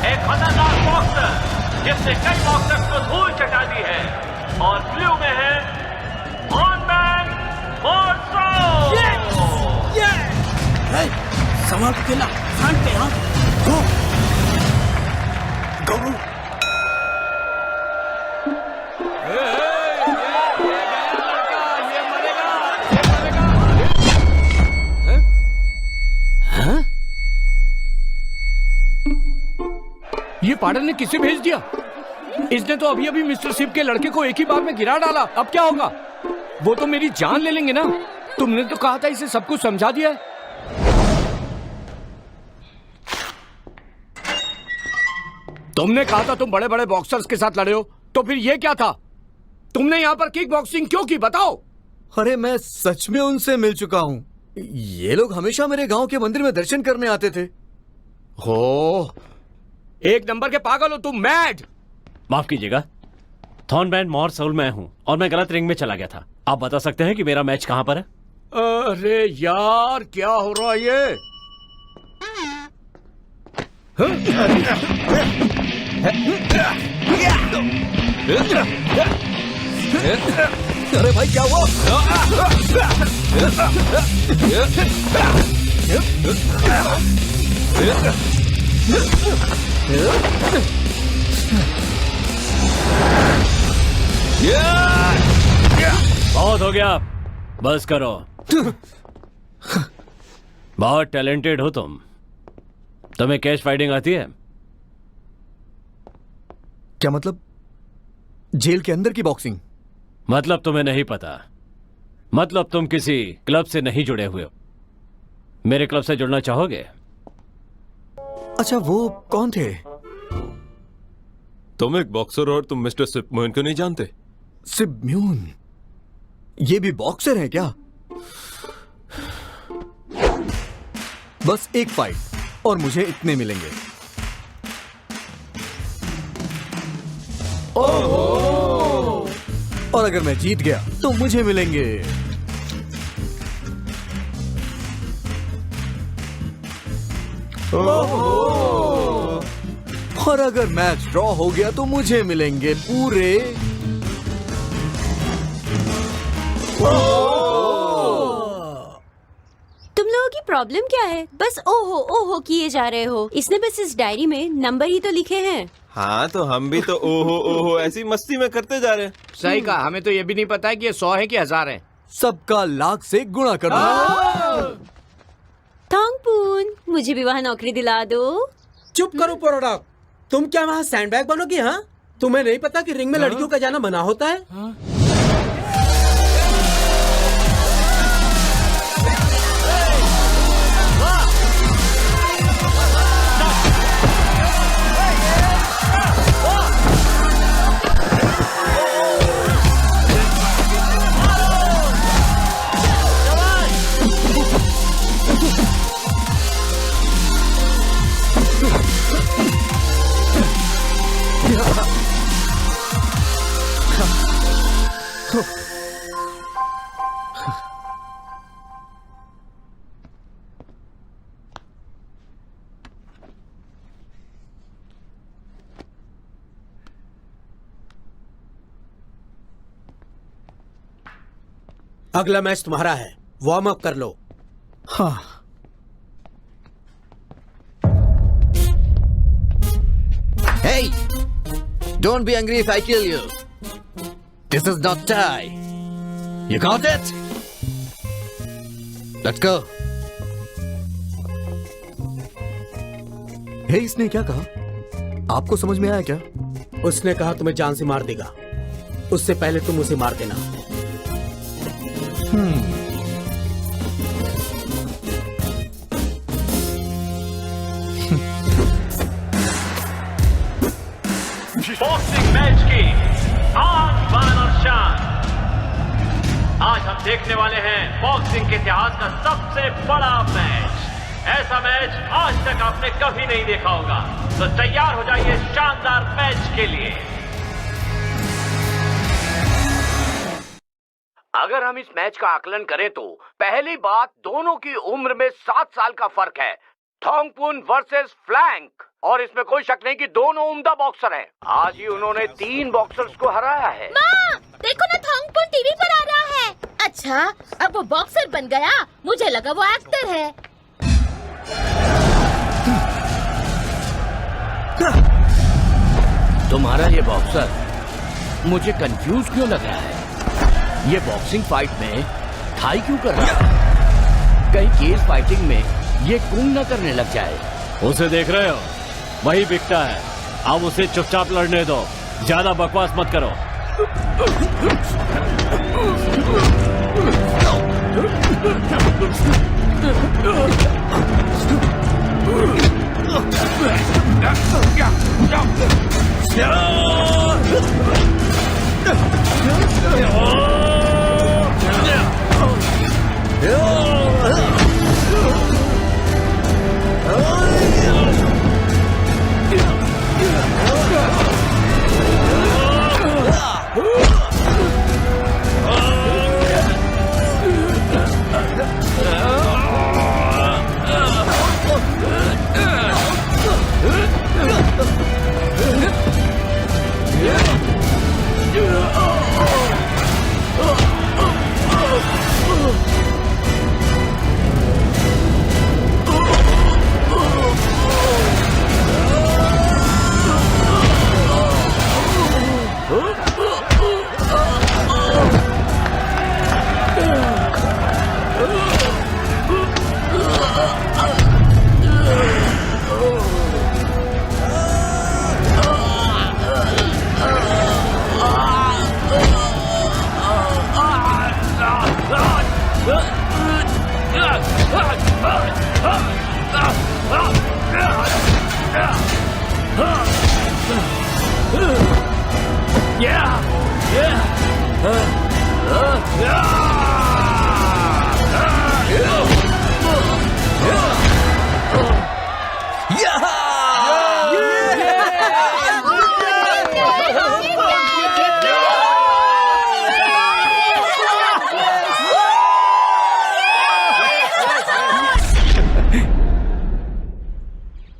एक खतरनाक बॉक्सर जिसने कई बॉक्सर्स को धूल चटा दी है। और ब्लू में है ऑनमैन मोर्सो। संभाल के खेला, फ्रंट पे। हाँ, गो गो। ये पार्टनर ने किसे भेज दिया? इसने तो अभी अभी मिस्टर शिव के लड़के को एक ही बार में गिरा डाला। अब क्या होगा? वो तो मेरी जान ले लेंगे ना। तुमने तो कहा था इसे सब कुछ समझा दिया है। तुमने कहा था तुम बड़े बड़े बॉक्सर्स के साथ लड़े हो, तो फिर ये क्या था? तुमने यहाँ पर किक बॉक्सिंग क्यों की, बताओ? अरे मैं सच में उनसे मिल चुका हूँ। ये लोग हमेशा मेरे गांव के मंदिर में दर्शन करने आते थे। हो, एक नंबर के पागल हो तुम, मैड। माफ कीजिएगा, थॉर्नबैंड मॉर्सल मैं हूँ और मैं गलत रिंग में चला गया था। आप बता सकते हैं कि मेरा मैच कहाँ पर है? अरे यार, क्या हो रहा है ये? अरे भाई क्या हुआ? बहुत हो गया, बस करो। बहुत टैलेंटेड हो तुम। तुम्हें कैश फाइटिंग आती है? क्या मतलब? जेल के अंदर की बॉक्सिंग? मतलब तुम्हें नहीं पता। मतलब तुम किसी क्लब से नहीं जुड़े हुए हो। मेरे क्लब से जुड़ना चाहोगे? अच्छा, वो कौन थे? तुम एक बॉक्सर और तुम मिस्टर सिपमोन को नहीं जानते? सिपम्यून? ये भी बॉक्सर है क्या? बस एक फाइट और मुझे इतने मिलेंगे। और अगर मैं जीत गया तो मुझे मिलेंगे और अगर मैच ड्रॉ हो गया तो मुझे मिलेंगे पूरे तुम लोगों की प्रॉब्लम क्या है? बस ओहो किए जा रहे हो। इसने बस इस डायरी में नंबर ही तो लिखे हैं। हाँ, तो हम भी तो ओहो ऐसी मस्ती में करते जा रहे हैं। सही कहा। हमें तो ये भी नहीं पता है कि ये 100 है कि 1000 है। सबका लाख से गुणा कर दो। थॉन्गपून, मुझे भी वहाँ नौकरी दिला दो। चुप करो प्रोडक्ट। तुम क्या वहाँ सैंडबैग बनोगी? हाँ, तुम्हें नहीं पता कि रिंग में लड़कियों का जाना मना होता है? अगला मैच तुम्हारा है, वार्म अप कर लो। हाँ। Hey! Don't be angry if I kill you. This is not Thai. You got it? Let's go. हे, इसने क्या कहा? आपको समझ में आया क्या? उसने कहा तुम्हें जान से मार देगा। उससे पहले तुम उसे मार देना। बॉक्सिंग मैच की आन बान और शान। आज हम देखने वाले हैं बॉक्सिंग के इतिहास का सबसे बड़ा मैच। ऐसा मैच आज तक आपने कभी नहीं देखा होगा। तो तैयार हो जाइए शानदार मैच के लिए। अगर हम इस मैच का आकलन करें तो पहली बात, दोनों की उम्र में 7 साल का फर्क है। थोंगपुन वर्सेस फ्लैंक, और इसमें कोई शक नहीं कि दोनों उम्दा बॉक्सर हैं। आज ही उन्होंने 3 बॉक्सर्स को हराया है। माँ, देखो ना, थोंगपुन टीवी पर आ रहा है। अच्छा, अब वो बॉक्सर बन गया। मुझे लगा वो एक्टर है। तुम्हारा ये बॉक्सर मुझे कंफ्यूज क्यों लग रहा है? ये बॉक्सिंग फाइट में थाई क्यों कर रहा है? कहीं केज फाइटिंग में ये कुंग न करने लग जाए। उसे देख रहे हो, वही बिकता है। अब उसे चुपचाप लड़ने दो, ज्यादा बकवास मत करो।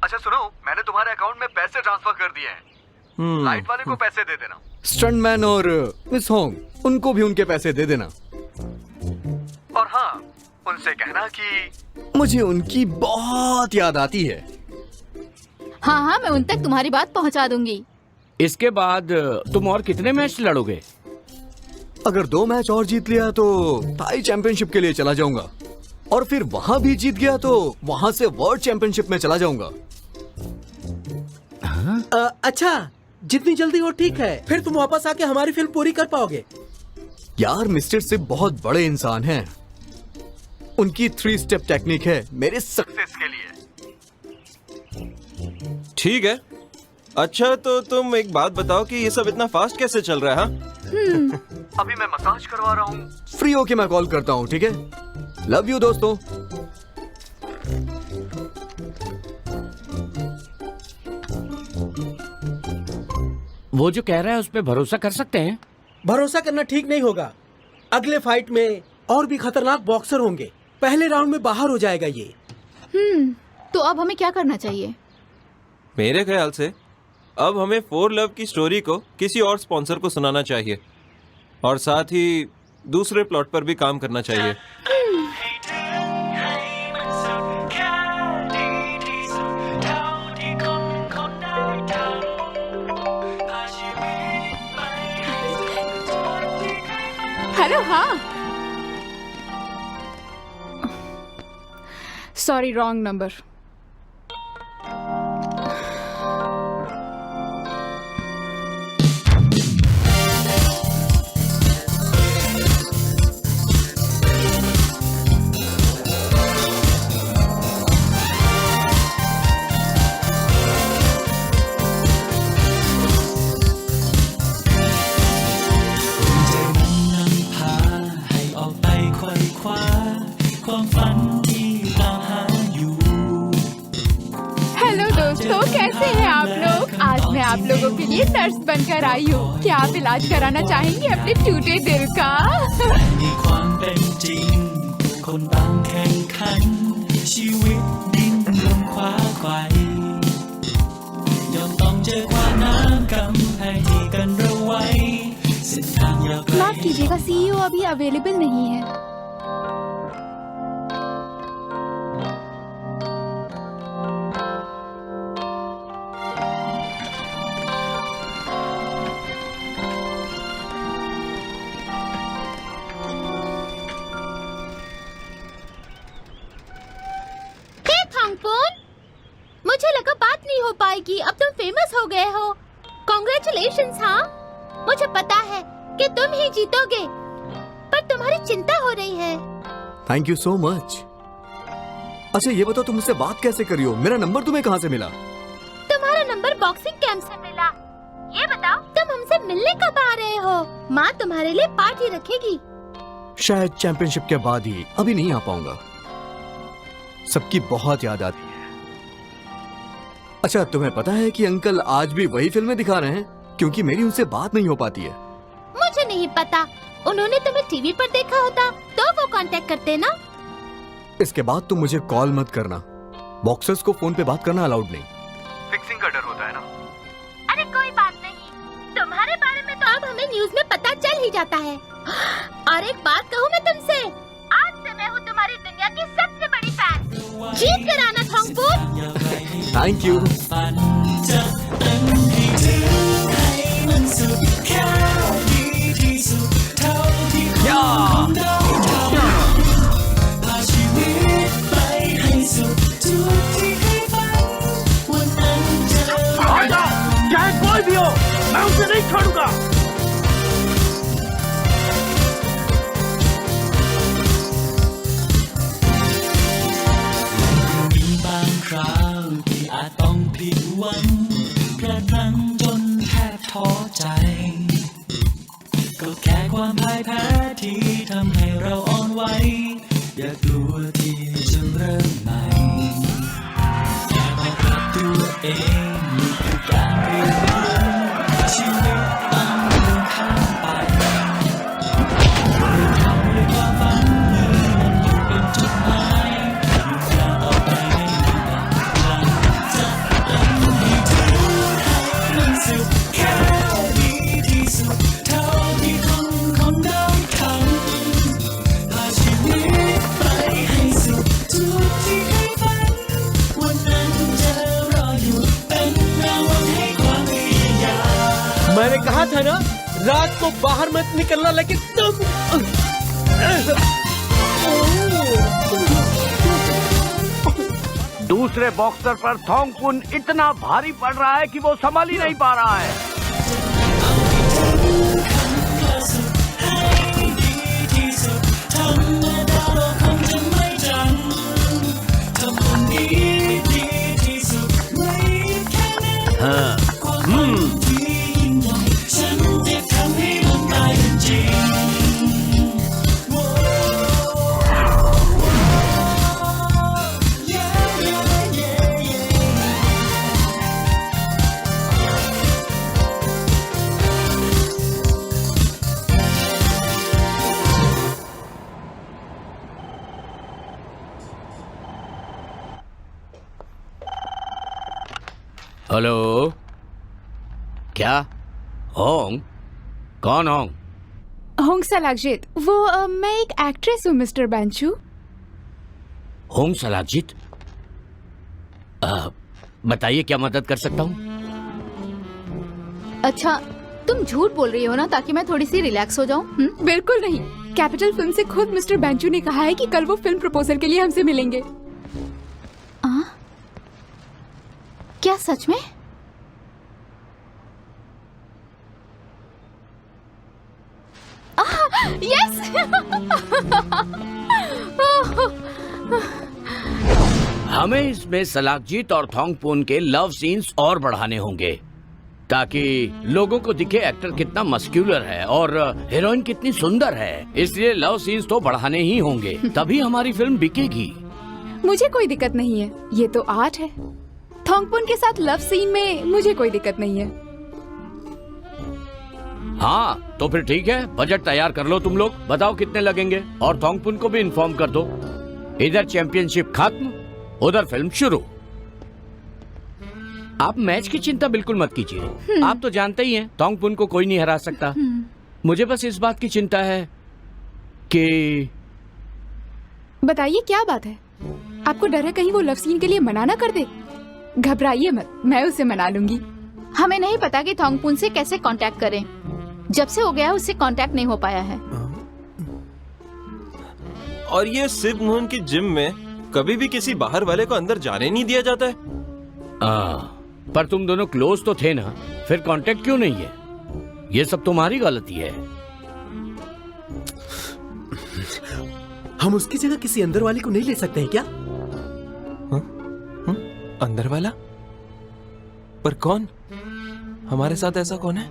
अच्छा सुनो, मैंने तुम्हारे अकाउंट में पैसे ट्रांसफर कर दिए हैं। लाइट वाले को पैसे दे देना। स्टंटमैन और मिस होंग, उनको भी उनके पैसे दे देना। और हाँ, उनसे कहना कि मुझे उनकी बहुत याद आती है। हाँ हाँ, मैं उन तक तुम्हारी बात पहुंचा दूंगी। इसके बाद तुम और कितने मैच लड़ोगे? अगर 2 मैच और जीत लिया तो थाई चैंपियनशिप के लिए चला जाऊंगा, और फिर वहां भी जीत गया तो वहां से वर्ल्ड चैंपियनशिप में चला जाऊंगा। अच्छा, जितनी जल्दी हो ठीक है, फिर तुम वापस आके हमारी फिल्म पूरी कर पाओगे। यार, मिस्टर सिप बहुत बड़े इंसान हैं। उनकी 3 स्टेप टेक्निक है मेरे सक्सेस के लिए। ठीक है। अच्छा, तो तुम एक बात बताओ कि ये सब इतना फास्ट कैसे चल रहा है? अभी मैं मसाज करवा रहा हूँ, फ्री होके मैं कॉल करता हूँ, ठीक है? लव यू दोस्तों। वो जो कह रहा है उस पे भरोसा कर सकते हैं? भरोसा करना ठीक नहीं होगा। अगले फाइट में और भी खतरनाक बॉक्सर होंगे। पहले राउंड में बाहर हो जाएगा ये। तो अब हमें क्या करना चाहिए? मेरे ख्याल से अब हमें 4 लव की स्टोरी को किसी और स्पॉन्सर को सुनाना चाहिए, और साथ ही दूसरे प्लॉट पर भी काम करना चाहिए। हेलो, हाँ। सॉरी, रॉन्ग नंबर।ให้ออก तो कैसे हैं आप लोग? आज मैं आप लोगों के लिए नर्स बनकर आई हूँ। क्या आप इलाज कराना चाहेंगे अपने टूटे दिल का? มีความเป็นจริงคนต่างแข่งขันชีวิตดิ้นรนคว้าไขว่ย่อมต้องเจอความน้ำกำแพงที่กันเราไว้เส้นทางยาวไกล माफ कीजिएगा, सीईओ अभी अवेलेबल नहीं है। मुझे लगा बात नहीं हो पाएगी। अब तुम फेमस हो गए हो। कॉन्ग्रेचुलेशंस। हाँ, मुझे पता है कि तुम ही जीतोगे, पर तुम्हारी चिंता हो रही है। Thank you so much. अच्छा ये बताओ तुम मुझसे बात कैसे करी हो? मेरा नंबर तुम्हें कहाँ से मिला? तुम्हारा नंबर बॉक्सिंग कैंप से मिला। ये बताओ तुम हमसे मिलने कब आ रहे हो? माँ तुम्हारे लिए पार्टी रखेगी। शायद चैंपियनशिप के बाद ही, अभी नहीं आ पाऊंगा। सबकी बहुत याद आती है। अच्छा तुम्हें पता है कि अंकल आज भी वही फिल्में दिखा रहे हैं क्योंकि मेरी उनसे बात नहीं हो पाती है। मुझे नहीं पता, उन्होंने तुम्हें टीवी पर देखा होता तो वो कांटेक्ट करते ना। इसके बाद तुम मुझे कॉल मत करना। बॉक्सर्स को फोन पे बात करना अलाउड नहीं। फिक्सिंग का डर होता है ना। अरे कोई बात नहीं, तुम्हारे बारे में तो अब हमें न्यूज में पता चल ही जाता है। और एक बात कहूँ मैं तुमसे, आज से मैं हूँ तुम्हारी दुनिया की सबसे बड़ी फैन। जीत कर आना थॉन्गपून। Thank you. चाहे कोई भी हो, मैं उसे नहीं छोड़ूंगा।มีบางคราวที่อาจต้องผิดหวังกระทั่งจนแทบท้อใจก็แค่ความพ่ายแพ้ที่ทำให้เราอ่อนไหวอย่ากลัวที่จะเริ่มใหม่แค่บอกกับตัวเองนี่คือการเรียนรู้ชีวิตต้องเดินข้ามไปเดินทางด้วยความฝันนี้มันอยู่เป็นจุดหมายอยู่ทางต่อไปไม่มีวันไกลจะทำให้ถึงให้มันสุดแค่ดีที่สุดเท่าที่คนได้ทำพาชีวิตไปให้สุดจุดที่เคยฝันวันนั้นจะรออยู่เป็นรางวัลให้ความพยายาม मैंने कहा था ना रात को बाहर मत निकलना, लेकिन तुम दूसरे बॉक्सर पर थॉन्गपून इतना भारी पड़ रहा है कि वो संभाल ही नहीं पा रहा है। हाँ। हेलो, क्या? होंग? कौन होंग? होंग सलागजीत, वो मैं एक एक्ट्रेस हूँ मिस्टर बेंचू। होंग सलागजीत? बताइए क्या मदद कर सकता हूँ? अच्छा, तुम झूठ बोल रही हो ना ताकि मैं थोड़ी सी रिलैक्स हो जाऊँ? बिल्कुल नहीं। कैपिटल फिल्म से खुद मिस्टर बेंचू ने कहा है कि कल वो फिल्म प्रपोजल के लिए हमसे मिलेंगे। क्या सच में? यस! हमें इसमें सलागजीत और थॉन्गपून के लव सीन्स और बढ़ाने होंगे ताकि लोगों को दिखे एक्टर कितना मस्क्यूलर है और हीरोइन कितनी सुंदर है। इसलिए लव सीन्स तो बढ़ाने ही होंगे, तभी हमारी फिल्म बिकेगी। मुझे कोई दिक्कत नहीं है, ये तो आर्ट है। थोंगपुन के साथ लव सीन में मुझे कोई दिक्कत नहीं है। हाँ तो फिर ठीक है, बजट तैयार कर लो तुम लोग, बताओ कितने लगेंगे और थोंगपुन को भी इन्फॉर्म कर दो। इधर चैंपियनशिप खत्म, उधर फिल्म शुरू। आप मैच की चिंता बिल्कुल मत कीजिए, आप तो जानते ही हैं थोंगपुन को कोई नहीं हरा सकता। मुझे बस इस बात की चिंता है कि बताइए क्या बात है? आपको डर है कहीं वो लव सीन के लिए मना ना कर दे? घबराइए मत, मैं उसे मना लूंगी। हमें नहीं पता कि थोंगपुन से कैसे कांटेक्ट करें। जब से हो गया उससे कांटेक्ट नहीं हो पाया है। और ये सिप मून की जिम में कभी भी किसी बाहर वाले को अंदर जाने नहीं दिया जाता है। पर तुम दोनों क्लोज तो थे ना, फिर कांटेक्ट क्यों नहीं है? ये सब तुम्हारी गलती है। हम उसकी जगह किसी अंदर वाले को नहीं ले सकते हैं क्या? अंदर वाला? पर कौन? हमारे साथ ऐसा कौन है?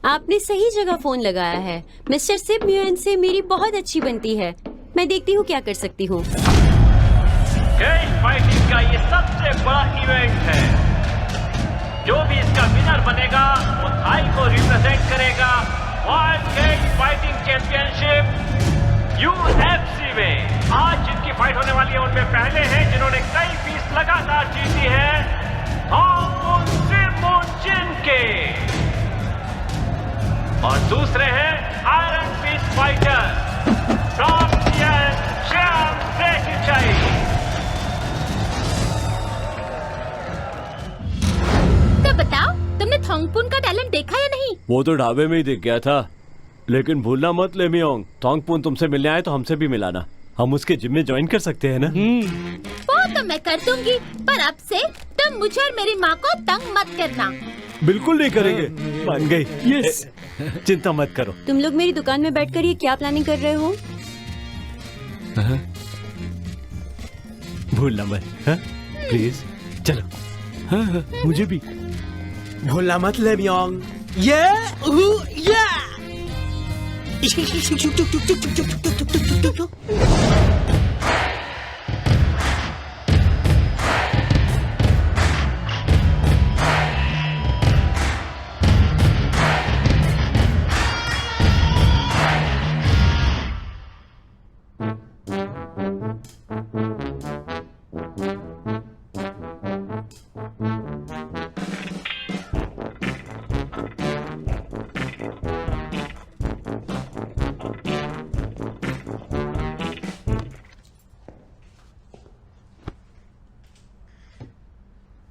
आपने सही जगह फोन लगाया है। मिस्टर सिप म्यून से मेरी बहुत अच्छी बनती है। मैं देखती हूँ क्या कर सकती हूँ। केज फाइटिंग का ये सबसे बड़ा इवेंट है। जो भी इसका विनर बनेगा वो थाई को रिप्रेजेंट करेगा world cage fighting championship UFC में। आज जिनकी फाइट होने वाली है उनमें पहले हैं जिन्होंने कई पीस लगातार जीती है, थोंगपुन सिमोनजिन के, और दूसरे हैं iron peace fighter from Siam Sethichai. तो बताओ, तुमने थोंगपुन का टैलेंट देखा या नहीं? वो तो ढाबे में ही दिख गया था, लेकिन भूलना मत लेमियोंग, थोंगपुन तुमसे मिलने आए तो हमसे भी मिलाना। हम उसके जिम में ज्वाइन कर सकते हैं ना? वो तो मैं कर दूंगी, पर अब से तुम मुझे और मेरी माँ को तंग मत करना। बिल्कुल नहीं करेंगे, मान गई। यस, चिंता मत करो। तुम लोग मेरी दुकान में बैठकर ये क्या प्लानिंग कर रहे हो? भूलना मत, प्लीज चलो। मुझे भी भूलना मत लेमियोंग। ये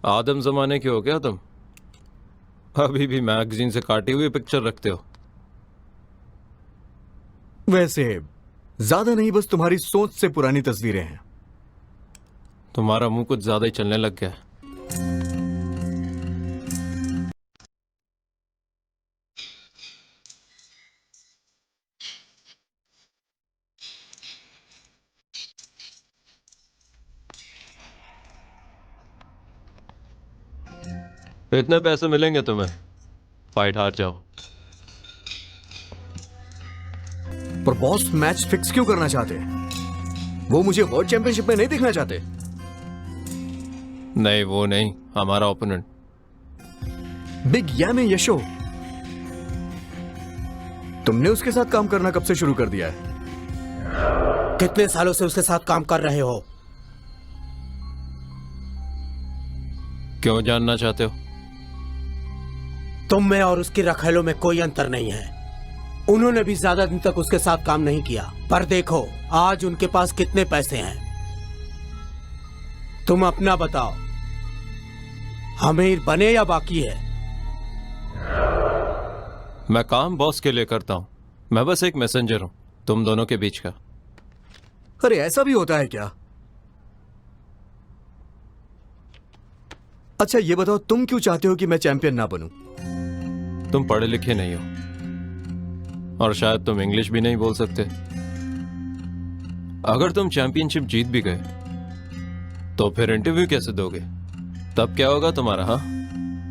आदम जमाने के हो क्या तुम? अभी भी मैगजीन से काटी हुई पिक्चर रखते हो। वैसे ज्यादा नहीं, बस तुम्हारी सोच से पुरानी तस्वीरें हैं। तुम्हारा मुंह कुछ ज्यादा ही चलने लग गया है। इतने पैसे मिलेंगे तुम्हें, फाइट हार जाओ। पर बॉस मैच फिक्स क्यों करना चाहते हैं? वो मुझे वर्ल्ड चैंपियनशिप में नहीं देखना चाहते। नहीं, वो नहीं, हमारा ओपोनेंट बिग याम यशो। तुमने उसके साथ काम करना कब से शुरू कर दिया है? कितने सालों से उसके साथ काम कर रहे हो? क्यों जानना चाहते हो? तुम में और उसकी रखेलों में कोई अंतर नहीं है। उन्होंने भी ज्यादा दिन तक उसके साथ काम नहीं किया, पर देखो आज उनके पास कितने पैसे हैं। तुम अपना बताओ, अमीर बने या बाकी है? मैं काम बॉस के लिए करता हूं, मैं बस एक मैसेंजर हूं तुम दोनों के बीच का। अरे ऐसा भी होता है क्या? अच्छा ये बताओ, तुम क्यों चाहते हो कि मैं चैंपियन ना बनूं? तुम पढ़े लिखे नहीं हो और शायद तुम इंग्लिश भी नहीं बोल सकते। अगर तुम चैंपियनशिप जीत भी गए तो फिर इंटरव्यू कैसे दोगे? तब क्या होगा तुम्हारा? हाँ,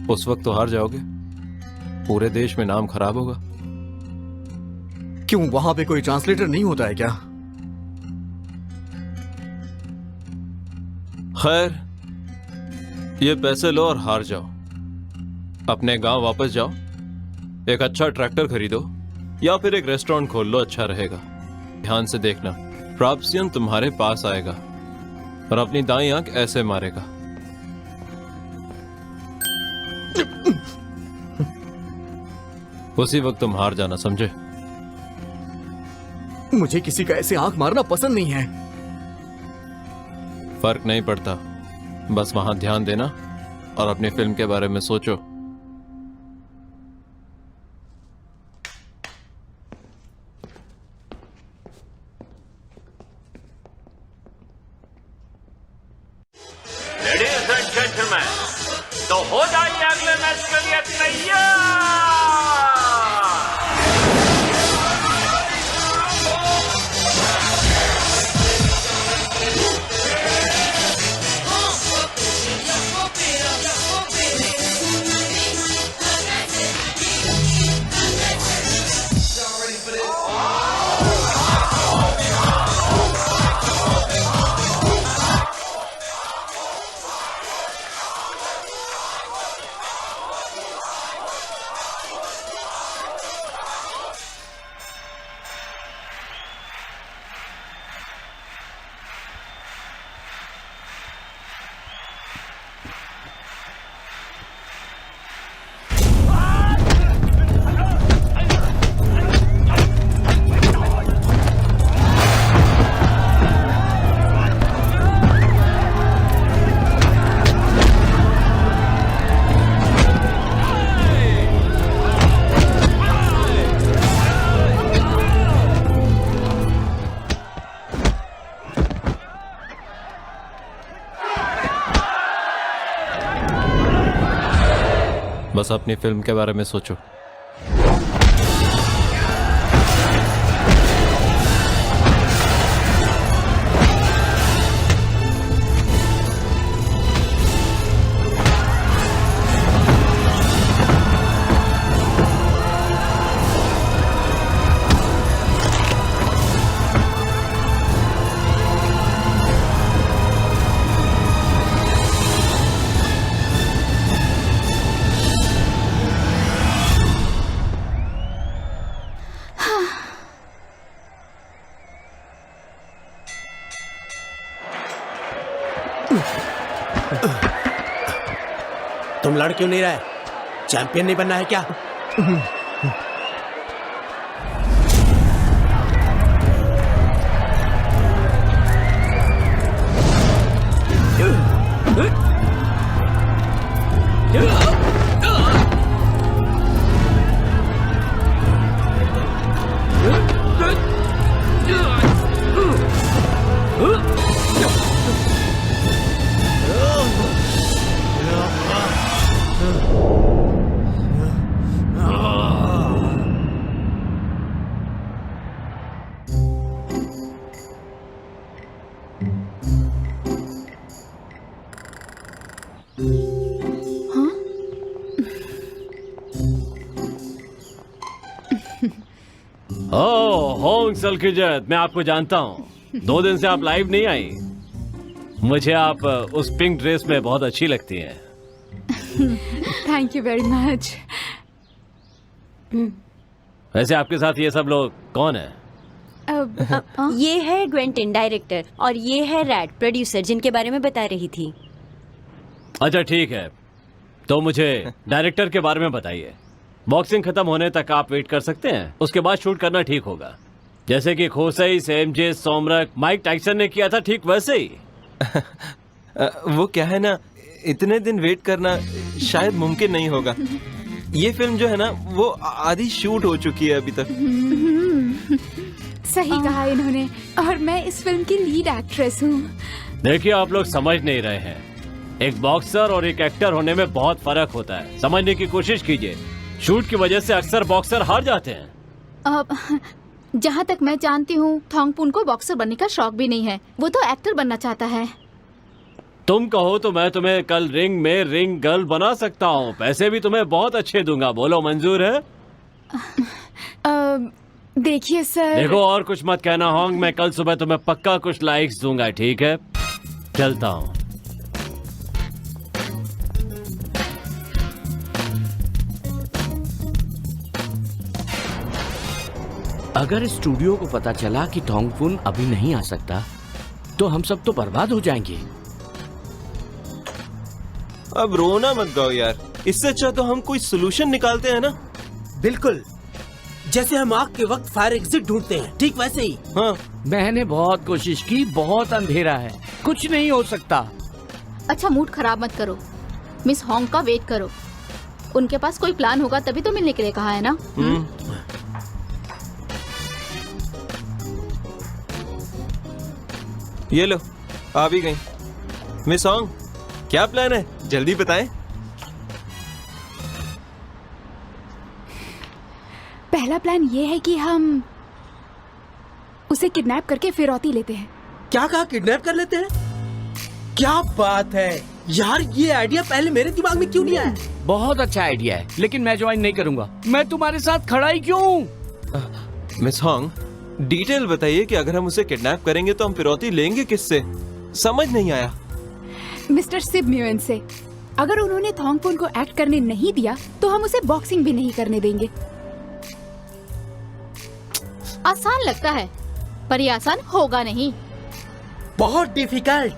उस वक्त तो हार जाओगे, पूरे देश में नाम खराब होगा। क्यों, वहां पे कोई ट्रांसलेटर नहीं होता है क्या? खैर, ये पैसे लो और हार जाओ। अपने गांव वापस जाओ, एक अच्छा ट्रैक्टर खरीदो या फिर एक रेस्टोरेंट खोल लो, अच्छा रहेगा। ध्यान से देखना, फ्राप्सियन तुम्हारे पास आएगा और अपनी दाईं आंख ऐसे मारेगा। उसी वक्त तुम हार जाना, समझे? मुझे किसी का ऐसे आंख मारना पसंद नहीं है। फर्क नहीं पड़ता, बस वहां ध्यान देना और अपनी फिल्म के बारे में सोचो। लेडीज एंड जेंटलमैन, तो हो जाइए अगले मैच के लिए तैयार। बस अपनी फिल्म के बारे में सोचो। तुम लड़ क्यों नहीं रहे? चैंपियन नहीं बनना है क्या? ओह होंग सल्किजत, मैं आपको जानता हूँ। 2 दिन से आप लाइव नहीं आई। मुझे आप उस पिंक ड्रेस में बहुत अच्छी लगती हैं। Thank you very much. वैसे आपके साथ ये सब लोग कौन है? ये है ग्वेंटिन डायरेक्टर और ये है रैड प्रोड्यूसर, जिनके बारे में बता रही थी। अच्छा ठीक है, तो मुझे डायरेक्टर के बारे में बताइए। बॉक्सिंग खत्म होने तक आप वेट कर सकते हैं, उसके बाद शूट करना ठीक होगा। जैसे कि खोसई, सेमजे, सोमरक, माइक टाइसन ने किया था, ठीक वैसे ही। वो क्या है ना, इतने दिन वेट करना शायद मुमकिन नहीं होगा। ये फिल्म जो है ना, वो आधी शूट हो चुकी है अभी तक। सही कहा इन्होंने, और मैं इस फिल्म की लीड एक्ट्रेस हूँ। देखिए, आप लोग समझ नहीं रहे हैं। एक बॉक्सर और एक एक्टर होने में बहुत फर्क होता है। समझने की कोशिश कीजिए। शूट की वजह से अक्सर बॉक्सर हार जाते हैं। जहाँ तक मैं जानती हूँ, थोंगपुन को बॉक्सर बनने का शौक भी नहीं है। वो तो एक्टर बनना चाहता है। तुम कहो तो मैं तुम्हें कल रिंग में रिंग गर्ल बना सकता हूँ। पैसे भी तुम्हें बहुत अच्छे दूंगा। बोलो, मंजूर है? देखिए सर। देखो, और कुछ मत कहना होंग। मैं कल सुबह तुम्हें पक्का कुछ लाइक्स दूंगा, ठीक है? चलता हूँ। अगर स्टूडियो को पता चला कि थोंगफुन अभी नहीं आ सकता तो हम सब तो बर्बाद हो जाएंगे। अब रोना मत गाओ यार, इससे अच्छा तो हम कोई सोल्यूशन निकालते हैं ना। बिल्कुल, जैसे हम आग के वक्त फायर एग्जिट ढूंढते हैं, ठीक वैसे ही। हाँ, मैंने बहुत कोशिश की, बहुत अंधेरा है, कुछ नहीं हो सकता। अच्छा मूड खराब मत करो, मिस होंग का वेट करो। उनके पास कोई प्लान होगा तभी तो मिलने के लिए कहा है ना। ये लो, आ भी गई। मिस होंग, क्या प्लान है, जल्दी बताएं। पहला प्लान ये है कि हम उसे किडनैप करके फिरौती लेते हैं। क्या कहा, किडनैप कर लेते हैं? क्या बात है यार, ये आइडिया पहले मेरे दिमाग में क्यों नहीं आया? बहुत अच्छा आइडिया है, लेकिन मैं ज्वाइन नहीं करूंगा। मैं तुम्हारे साथ खड़ा ही क्यों? मिस होंग, डिटेल बताइए कि अगर हम उसे किडनैप करेंगे तो हम फिरौती लेंगे किससे? समझ नहीं आया। मिस्टर सिब म्यून से। अगर उन्होंने थोंगफुन को एक्ट करने नहीं दिया तो हम उसे बॉक्सिंग भी नहीं करने देंगे। आसान लगता है पर ये आसान होगा नहीं, बहुत डिफिकल्ट।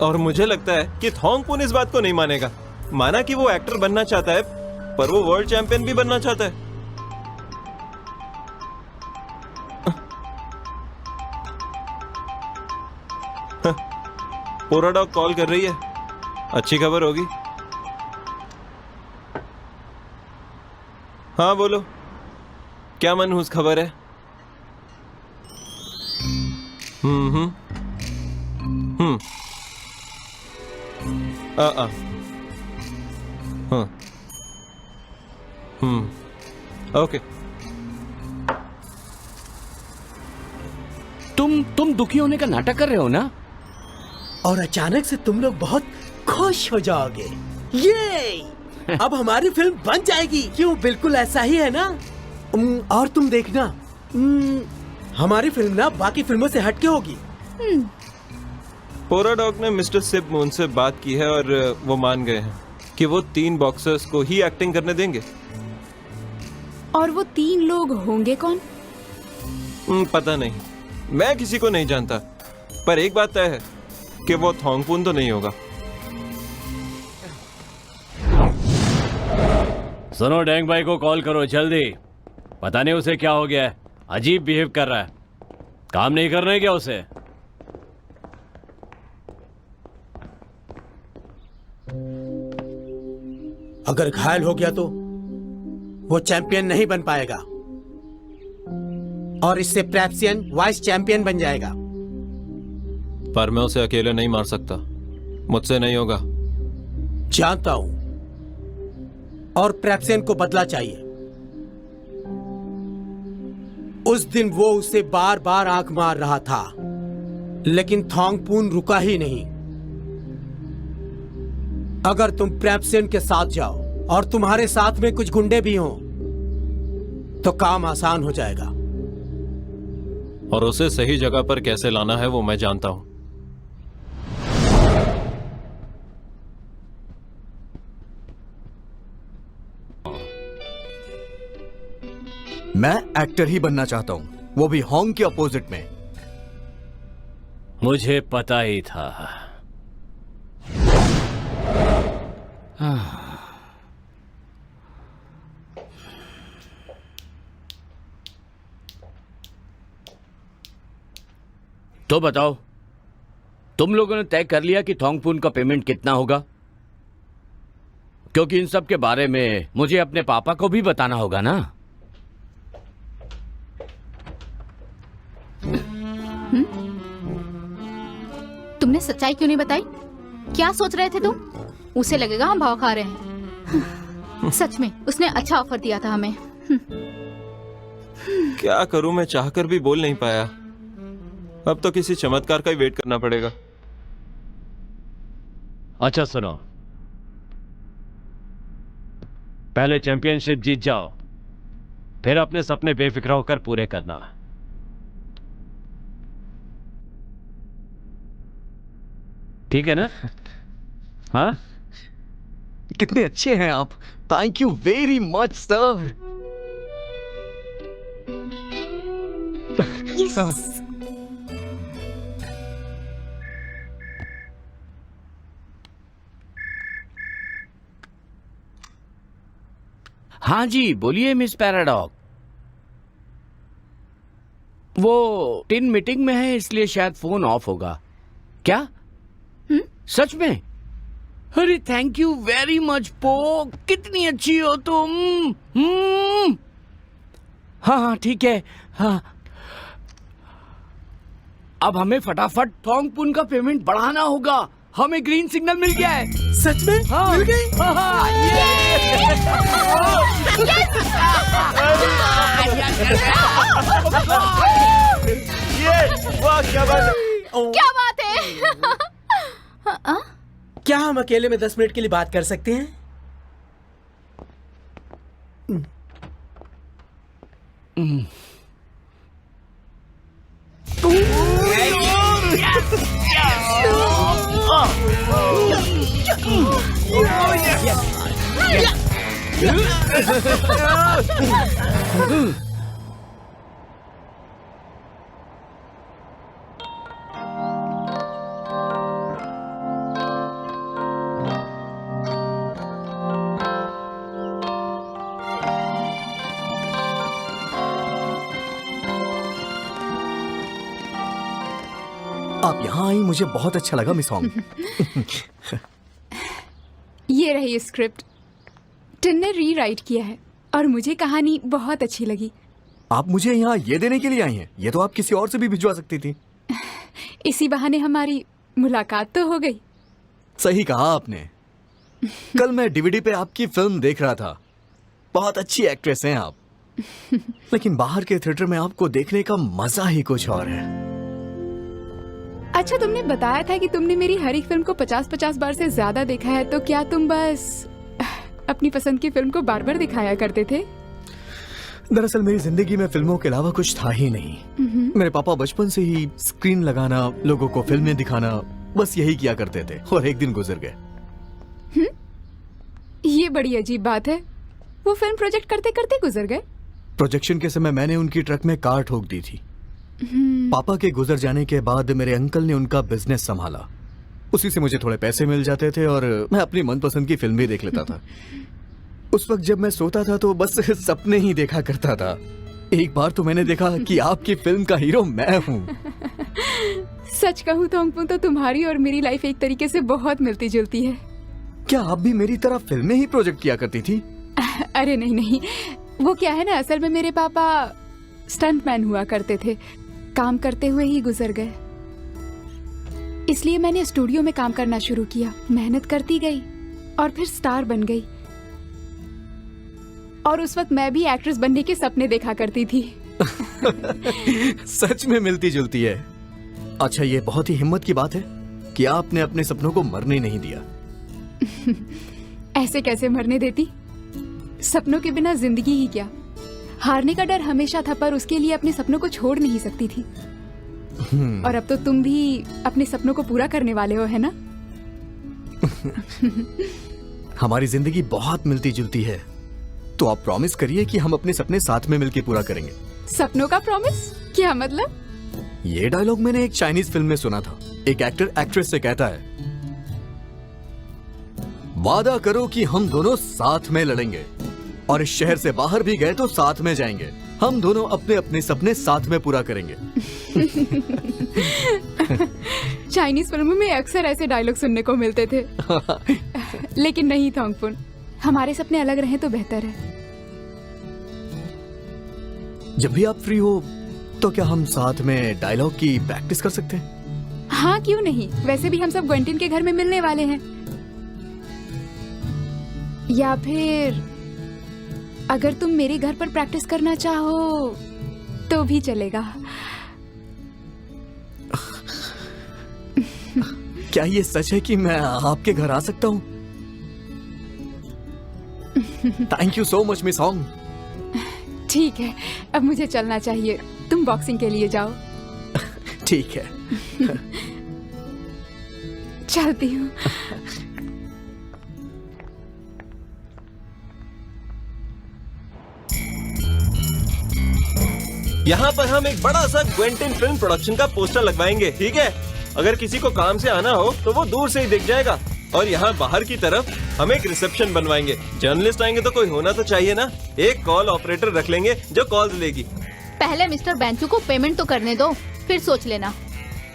और मुझे लगता है कि थोंगफुन इस बात को नहीं मानेगा। माना कि वो एक्टर बनना चाहता है, पर वो वर्ल्ड चैंपियन भी बनना चाहता है। पोरा डॉग कॉल कर रही है, अच्छी खबर होगी। हाँ बोलो, क्या मनहूस खबर है? हम्म ओके। तुम दुखी होने का नाटक कर रहे हो ना? और अचानक से तुम लोग बहुत खुश हो जाओगे। ये अब हमारी फिल्म बन जाएगी। क्यों, बिल्कुल ऐसा ही है ना? और तुम देखना, हमारी फिल्म ना बाकी फिल्मों से हटके होगी। पोरा डॉग ने मिस्टर सिब मून से बात की है और वो मान गए हैं कि वो 3 बॉक्सर्स को ही एक्टिंग करने देंगे। और वो 3 लोग होंगे कौन? पता नहीं, मैं किसी को नहीं जानता, पर एक बात तय है कि वो थोंगफुन तो नहीं होगा। सुनो, डेंग भाई को कॉल करो जल्दी। पता नहीं उसे क्या हो गया है, अजीब बिहेव कर रहा है। काम नहीं करना है क्या उसे? अगर घायल हो गया तो वो चैंपियन नहीं बन पाएगा और इससे प्रेप्सियन वाइस चैंपियन बन जाएगा। पर मैं उसे अकेले नहीं मार सकता, मुझसे नहीं होगा। जानता हूं, और प्रेप्सियन को बदला चाहिए। उस दिन वो उसे बार बार आंख मार रहा था, लेकिन थोंगफुन रुका ही नहीं। अगर तुम प्रेप्सियन के साथ जाओ और तुम्हारे साथ में कुछ गुंडे भी हों, तो काम आसान हो जाएगा। और उसे सही जगह पर कैसे लाना है वो मैं जानता हूं। मैं एक्टर ही बनना चाहता हूं, वो भी होंग के अपोजिट में। मुझे पता ही था। तो बताओ, तुम लोगों ने तय कर लिया कि थोंगफुन का पेमेंट कितना होगा? क्योंकि इन सब के बारे में मुझे अपने पापा को भी बताना होगा ना। तुमने सच्चाई क्यों नहीं बताई? क्या सोच रहे थे तुम? उसे लगेगा हम भाव खा रहे हैं। सच में उसने अच्छा ऑफर दिया था हमें। क्या करूं, मैं चाहकर भी बोल नहीं पाया। अब तो किसी चमत्कार का ही वेट करना पड़ेगा। अच्छा सुनो, पहले चैंपियनशिप जीत जाओ, फिर अपने सपने बेफिक्र होकर पूरे करना। ठीक है ना? हाँ, कितने अच्छे हैं आप। Thank you very much sir. हाँ जी, बोलिए मिस पैराडॉग। वो टिन मीटिंग में है, इसलिए शायद फोन ऑफ होगा। क्या? सच में? अरे थैंक यू वेरी मच पो, कितनी अच्छी हो तुम। हाँ हाँ ठीक है। हाँ, अब हमें फटाफट थोंगपुन का पेमेंट बढ़ाना होगा। हमें ग्रीन सिग्नल मिल गया है। सच में? हाँ, मिल गई? हाँ, हाँ, क्या बात है? क्या हम अकेले में 10 मिनट के लिए बात कर सकते हैं? आप यहाँ आई, मुझे बहुत अच्छा लगा मिस होंग। ये रही स्क्रिप्ट। टिन ने रीराइट किया है और मुझे कहानी बहुत अच्छी लगी। आप मुझे यहाँ ये देने के लिए आई हैं? ये तो आप किसी और से भी भिजवा सकती थी। इसी बहाने हमारी मुलाकात तो हो गई। सही कहा आपने। कल मैं डीवीडी पे आपकी फिल्म देख रहा था। बहुत अच्छी एक्ट्रेस हैं आप। लेकिन बाहर के थिएटर में आपको देखने का मजा ही कुछ और है। अच्छा, तुमने बताया था कि तुमने मेरी हर एक फिल्म को 50-50 बार से ज्यादा देखा है, तो क्या तुम बस अपनी पसंद की फिल्म को बार बार दिखाया करते थे? दरअसल मेरी जिंदगी में फिल्मों के अलावा कुछ था ही नहीं। मेरे पापा बचपन से ही स्क्रीन लगाना, लोगों को फिल्में दिखाना, बस यही किया करते थे और एक दिन गुजर गए। ये बड़ी अजीब बात है। वो फिल्म प्रोजेक्ट करते करते गुजर गए। प्रोजेक्शन के समय मैंने उनकी ट्रक में कार ठोक दी थी। पापा के गुजर जाने के बाद मेरे अंकल ने उनका बिजनेस संभाला। उसी से मुझे थोड़े पैसे मिल जाते थे और मैं अपनी मनपसंद की फिल्म भी देख लेता था। उस वक्त जब मैं सोता था तो बस सपने ही देखा करता था। एक बार तो मैंने देखा कि आपकी फिल्म का हीरो मैं हूँ। सच कहूँ तो तुम्हारी और मेरी लाइफ एक तरीके से बहुत मिलती जुलती है। क्या आप भी मेरी तरह फिल्में ही प्रोजेक्ट किया करती थी? अरे नहीं नहीं, वो क्या है ना, असल में मेरे पापा स्टंटमैन हुआ करते थे। काम करते हुए ही गुजर गए। इसलिए मैंने स्टूडियो में काम करना शुरू किया। मेहनत करती गई और फिर स्टार बन गई। और उस वक्त मैं भी एक्ट्रेस बनने के सपने देखा करती थी। सच में मिलती जुलती है। अच्छा, ये बहुत ही हिम्मत की बात है कि आपने अपने सपनों को मरने नहीं दिया। ऐसे कैसे मरने देती? सपनों के बिना जिंदगी ही क्या। हारने का डर हमेशा था, पर उसके लिए अपने सपनों को छोड़ नहीं सकती थी। और अब तो तुम भी अपने सपनों को पूरा करने वाले हो, है ना? हमारी जिंदगी बहुत मिलती जुलती है, तो आप प्रॉमिस करिए कि हम अपने सपने साथ में मिलकर पूरा करेंगे। सपनों का प्रॉमिस? क्या मतलब? ये डायलॉग मैंने एक चाइनीज फिल्म में सुना था। एक एक्टर एक्ट्रेस से कहता है, वादा करो कि हम दोनों साथ में लड़ेंगे और इस शहर से बाहर भी गए तो साथ में जाएंगे। हम दोनों अपने अपने सपने साथ में पूरा करेंगे। चाइनीज फिल्मों में अक्सर ऐसे डायलॉग सुनने को मिलते थे। लेकिन नहीं थोंगपुन, हमारे सपने अलग रहें तो बेहतर है। जब भी आप फ्री हो तो क्या हम साथ में डायलॉग की प्रैक्टिस कर सकते हैं? हाँ, क्यों नहीं। वैसे भी हम सब ग्वेंटिन के घर में मिलने वाले हैं। या फिर अगर तुम मेरे घर पर प्रैक्टिस करना चाहो तो भी चलेगा। क्या ये सच है कि मैं आपके घर आ सकता हूँ? Thank you so much miss Hong. ठीक है, अब मुझे चलना चाहिए। तुम बॉक्सिंग के लिए जाओ। ठीक है। चलती हूँ। यहाँ पर हम एक बड़ा सा क्वेंटिन फिल्म प्रोडक्शन का पोस्टर लगवाएंगे, ठीक है? अगर किसी को काम से आना हो तो वो दूर से ही दिख जाएगा। और यहाँ बाहर की तरफ हम एक रिसेप्शन बनवाएंगे। जर्नलिस्ट आएंगे तो कोई होना तो चाहिए ना। एक कॉल ऑपरेटर रख लेंगे जो कॉल लेगी। पहले मिस्टर बेंचू को पेमेंट तो करने दो, फिर सोच लेना।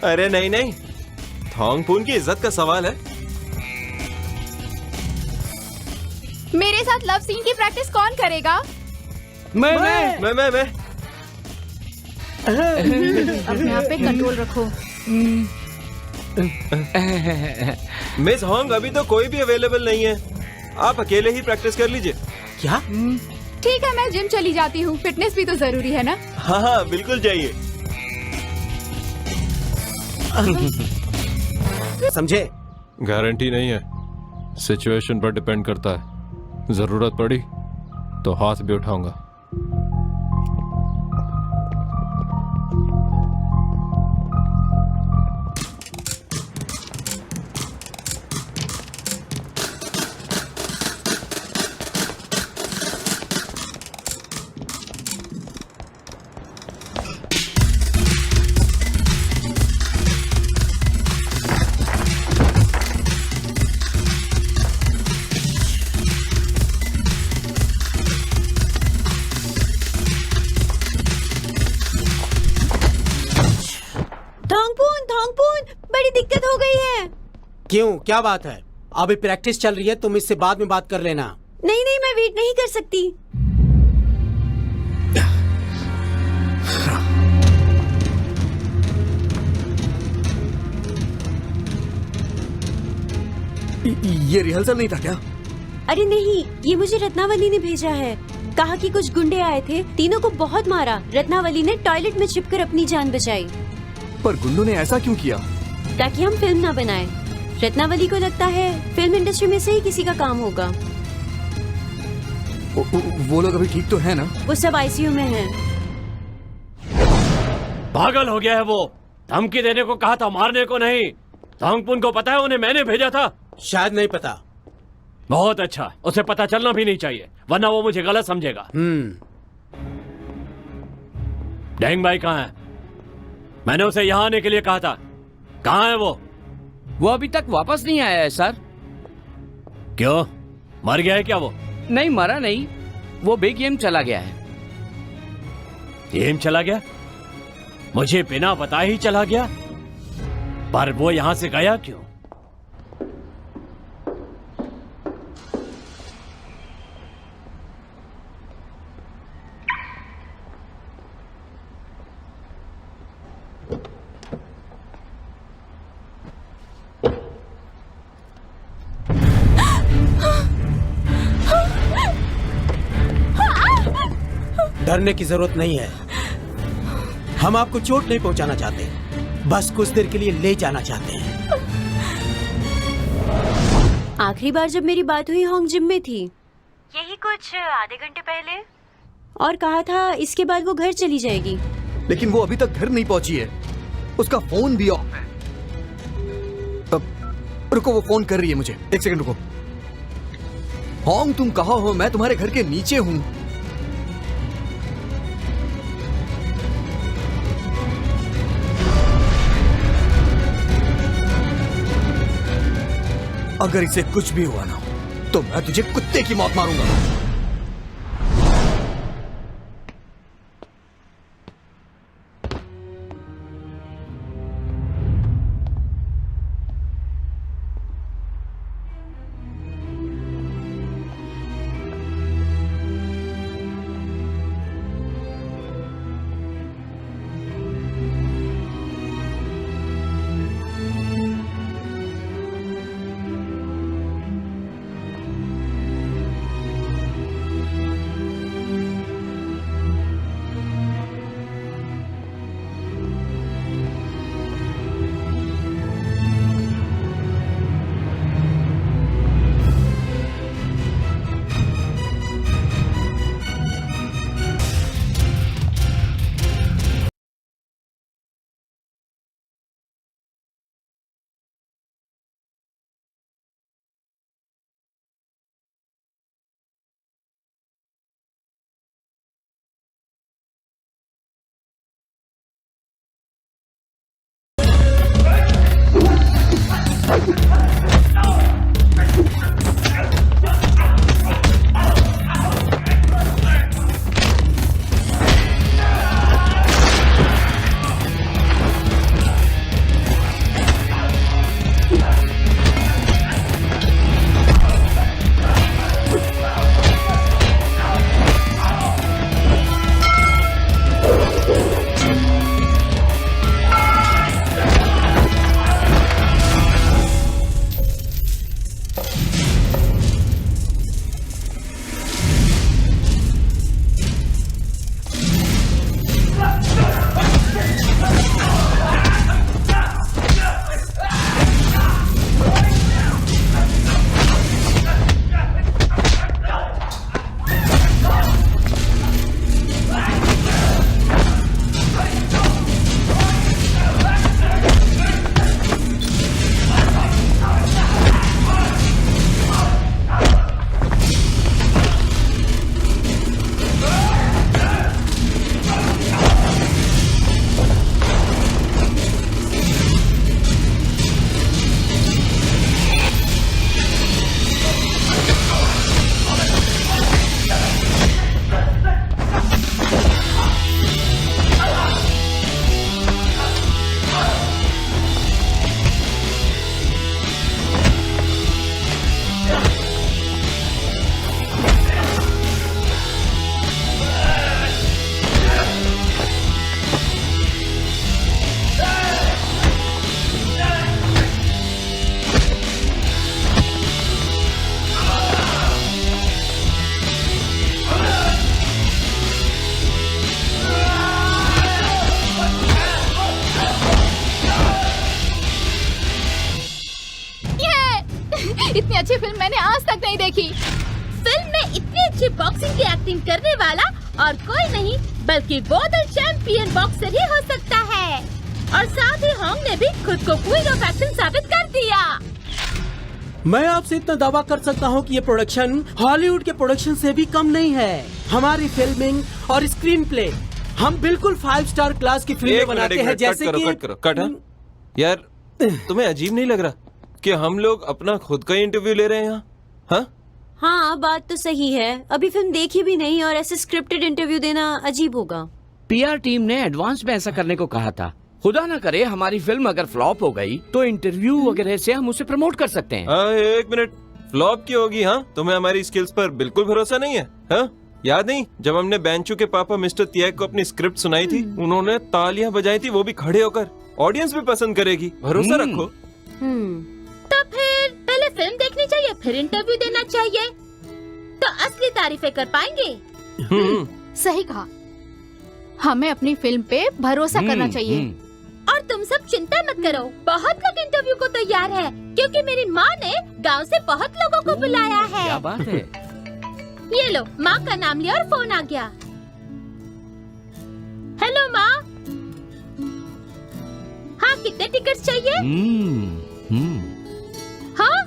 अरे नहीं नहीं, थोंगपून की इज्जत का सवाल है। मेरे साथ लव सीन की प्रैक्टिस कौन करेगा? मैं अपने आप पे कंट्रोल रखो। मिस होंग, अभी तो कोई भी अवेलेबल नहीं है, आप अकेले ही प्रैक्टिस कर लीजिए। क्या? ठीक है, मैं जिम चली जाती हूँ, फिटनेस भी तो जरूरी है ना। हाँ हाँ बिल्कुल चाहिए। समझे? गारंटी नहीं है, सिचुएशन पर डिपेंड करता है। जरूरत पड़ी तो हाथ भी उठाऊंगा। क्यों, क्या बात है? अभी प्रैक्टिस चल रही है, तुम इससे बाद में बात कर लेना। नहीं नहीं, मैं वेट नहीं कर सकती। ये रिहर्सल नहीं था क्या? अरे नहीं, ये मुझे रत्नावली ने भेजा है। कहा कि कुछ गुंडे आए थे, तीनों को बहुत मारा। रत्नावली ने टॉयलेट में छिपकर अपनी जान बचाई। पर गुंडों ने ऐसा क्यों किया? ताकि हम फिल्म ना बनाएं। रत्नावली को लगता है फिल्म इंडस्ट्री में से ही किसी का काम होगा। वो लोग अभी ठीक तो है ना? वो सब आईसीयू में हैं। पागल हो गया है वो। धमकी देने को कहा था, मारने को नहीं। थोंगपून को पता है उन्हें मैंने भेजा था? शायद नहीं पता। बहुत अच्छा, उसे पता चलना भी नहीं चाहिए, वरना वो मुझे गलत समझेगा। डेंग भाई कहाँ है? मैंने उसे यहाँ आने के लिए कहा था। कहाँ है वो? वो अभी तक वापस नहीं आया है सर। क्यों, मर गया है क्या वो? नहीं, मरा नहीं, वो बेगेम चला गया है। गेम चला गया? मुझे बिना बताए ही चला गया? पर वो यहां से गया क्यों? डरने की जरूरत नहीं है। हम आपको चोट नहीं पहुंचाना चाहते, बस कुछ देर के लिए ले जाना चाहते हैं। आखिरी बार जब मेरी बात हुई होंग जिम में थी, यही कुछ आधे घंटे पहले, और कहा था इसके बाद वो घर चली जाएगी। लेकिन वो अभी तक घर नहीं पहुंची है, उसका फोन भी ऑफ है। रुको, वो फोन कर रही है मुझे। एक सेकंड रुको। होंग, तुम कहाँ हो? मैं तुम्हारे घर के नीचे हूँ। अगर इसे कुछ भी हुआ ना तो मैं तुझे कुत्ते की मौत मारूंगा। इतनी अच्छी फिल्म मैंने आज तक नहीं देखी। फिल्म में इतनी अच्छी बॉक्सिंग की एक्टिंग करने वाला और कोई नहीं बल्कि वो द चैंपियन बॉक्सर ही हो सकता है। और साथ ही होंग ने भी खुद को क्वीन ऑफ एक्शन साबित कर दिया। मैं आपसे इतना दावा कर सकता हूँ कि ये प्रोडक्शन हॉलीवुड के प्रोडक्शन से भी कम नहीं है। हमारी फिल्मिंग और स्क्रीन प्ले हम बिल्कुल 5 स्टार क्लास की फिल्में बनाते हैं। जैसे कि यार तुम्हें अजीब नहीं लग रहा कि हम लोग अपना खुद का इंटरव्यू ले रहे हैं यहाँ? हाँ हाँ, बात तो सही है। अभी फिल्म देखी भी नहीं और ऐसे स्क्रिप्टेड इंटरव्यू देना अजीब होगा। पीआर टीम ने एडवांस में ऐसा करने को कहा था। खुदा ना करे हमारी फिल्म अगर फ्लॉप हो गई तो इंटरव्यू वगैरह से हम उसे प्रमोट कर सकते हैं। एक मिनट, फ्लॉप की होगी? हाँ, तुम्हें हमारी स्किल्स पर बिल्कुल भरोसा नहीं है? हाँ, याद नहीं जब हमने बेंचू के पापा मिस्टर तिएक को अपनी स्क्रिप्ट सुनाई थी, उन्होंने तालियां बजाई थी, वो भी खड़े होकर। ऑडियंस भी पसंद करेगी, भरोसा रखो। तो फिर पहले फिल्म देखनी चाहिए फिर इंटरव्यू देना चाहिए, तो असली तारीफें कर पाएंगे। सही कहा, हमें अपनी फिल्म पे भरोसा करना चाहिए। और तुम सब चिंता मत करो, बहुत लोग इंटरव्यू को तैयार है, क्योंकि मेरी माँ ने गांव से बहुत लोगों को बुलाया है। क्या बात है? ये लो, माँ का नाम लिया और फोन आ गया। हेलो माँ। हाँ, कितने टिकट्स चाहिए? हाँ,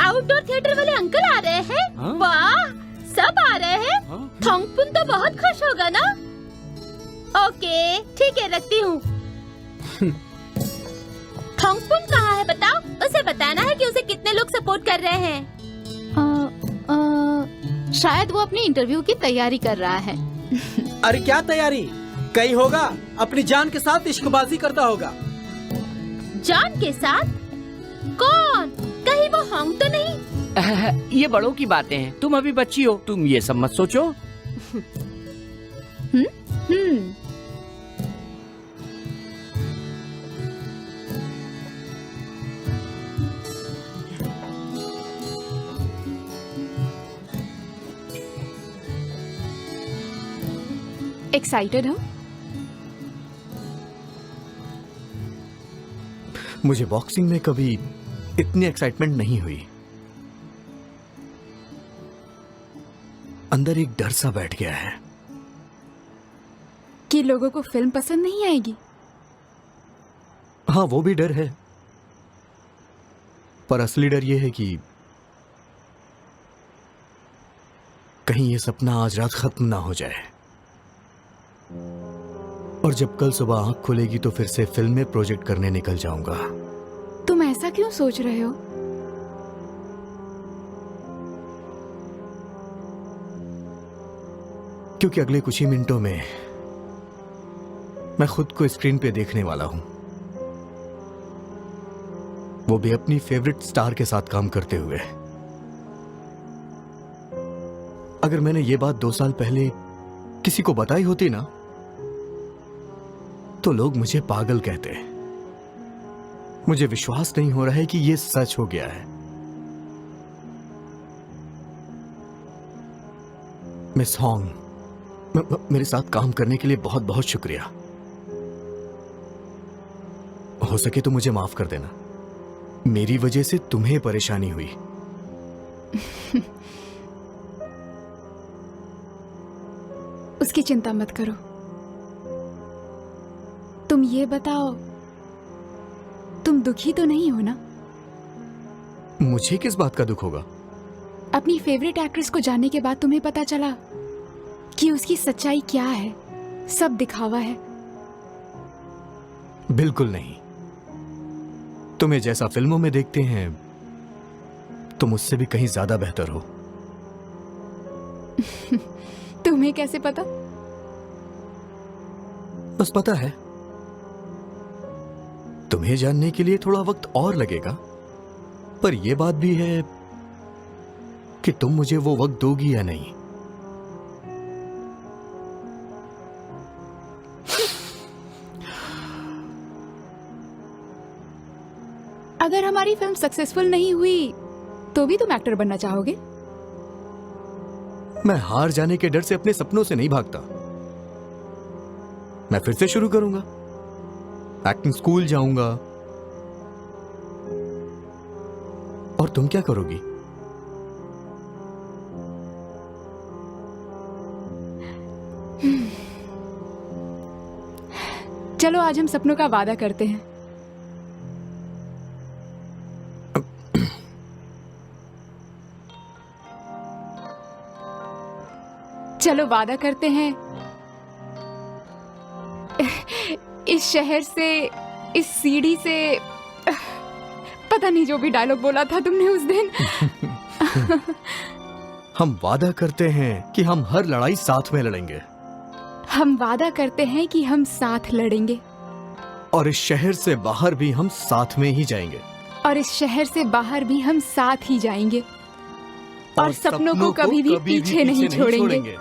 आउटडोर थिएटर वाले अंकल आ रहे हैं। वाह, सब आ रहे हैं। थोंगपुन तो बहुत खुश होगा ना। ओके, ठीक है, रखती हूँ। थोंगपुन कहाँ है बताओ? उसे बताना है कि उसे कितने लोग सपोर्ट कर रहे हैं। शायद वो अपनी इंटरव्यू की तैयारी कर रहा है। अरे क्या तैयारी? कहीं होगा अपनी जान के साथ इश्कबाजी करता होगा। जान के साथ? कौन? कहीं वो होंग तो नहीं? ये बड़ों की बातें हैं, तुम अभी बच्ची हो, तुम ये सब मत सोचो। एक्साइटेड हो? मुझे बॉक्सिंग में कभी इतनी एक्साइटमेंट नहीं हुई। अंदर एक डर सा बैठ गया है कि लोगों को फिल्म पसंद नहीं आएगी। हाँ, वो भी डर है, पर असली डर ये है कि कहीं ये सपना आज रात खत्म ना हो जाए, और जब कल सुबह आंख खुलेगी तो फिर से फिल्म में प्रोजेक्ट करने निकल जाऊंगा। तुम ऐसा क्यों सोच रहे हो? क्योंकि अगले कुछ ही मिनटों में मैं खुद को स्क्रीन पे देखने वाला हूं, वो भी अपनी फेवरेट स्टार के साथ काम करते हुए। अगर मैंने ये बात 2 साल पहले किसी को बताई होती ना, तो लोग मुझे पागल कहते। मुझे विश्वास नहीं हो रहा है कि ये सच हो गया है। मिस होंग, मेरे साथ काम करने के लिए बहुत बहुत शुक्रिया। हो सके तो मुझे माफ कर देना, मेरी वजह से तुम्हें परेशानी हुई। उसकी चिंता मत करो। तुम ये बताओ, तुम दुखी तो नहीं हो ना? मुझे किस बात का दुख होगा? अपनी फेवरेट एक्ट्रेस को जानने के बाद तुम्हें पता चला कि उसकी सच्चाई क्या है, सब दिखावा है। बिल्कुल नहीं। तुम्हें जैसा फिल्मों में देखते हैं, तुम उससे भी कहीं ज्यादा बेहतर हो। तुम्हें कैसे पता? बस पता है। तुम्हें जानने के लिए थोड़ा वक्त और लगेगा, पर यह बात भी है कि तुम मुझे वो वक्त दोगी या नहीं। अगर हमारी फिल्म सक्सेसफुल नहीं हुई तो भी तुम एक्टर बनना चाहोगे? मैं हार जाने के डर से अपने सपनों से नहीं भागता। मैं फिर से शुरू करूंगा, एक्टिंग स्कूल जाऊंगा, और तुम क्या करोगी? चलो आज हम सपनों का वादा करते हैं। चलो वादा करते हैं इस शहर से, इस सीढ़ी से, पता नहीं जो भी डायलॉग बोला था तुमने उस दिन। हम वादा करते हैं कि हम हर लड़ाई साथ में लड़ेंगे। हम वादा करते हैं कि हम साथ लड़ेंगे। और इस शहर से बाहर भी हम साथ में ही जाएंगे। और इस शहर से बाहर भी हम साथ ही जाएंगे। और सपनों को कभी भी पीछे नहीं छोड़ेंगे।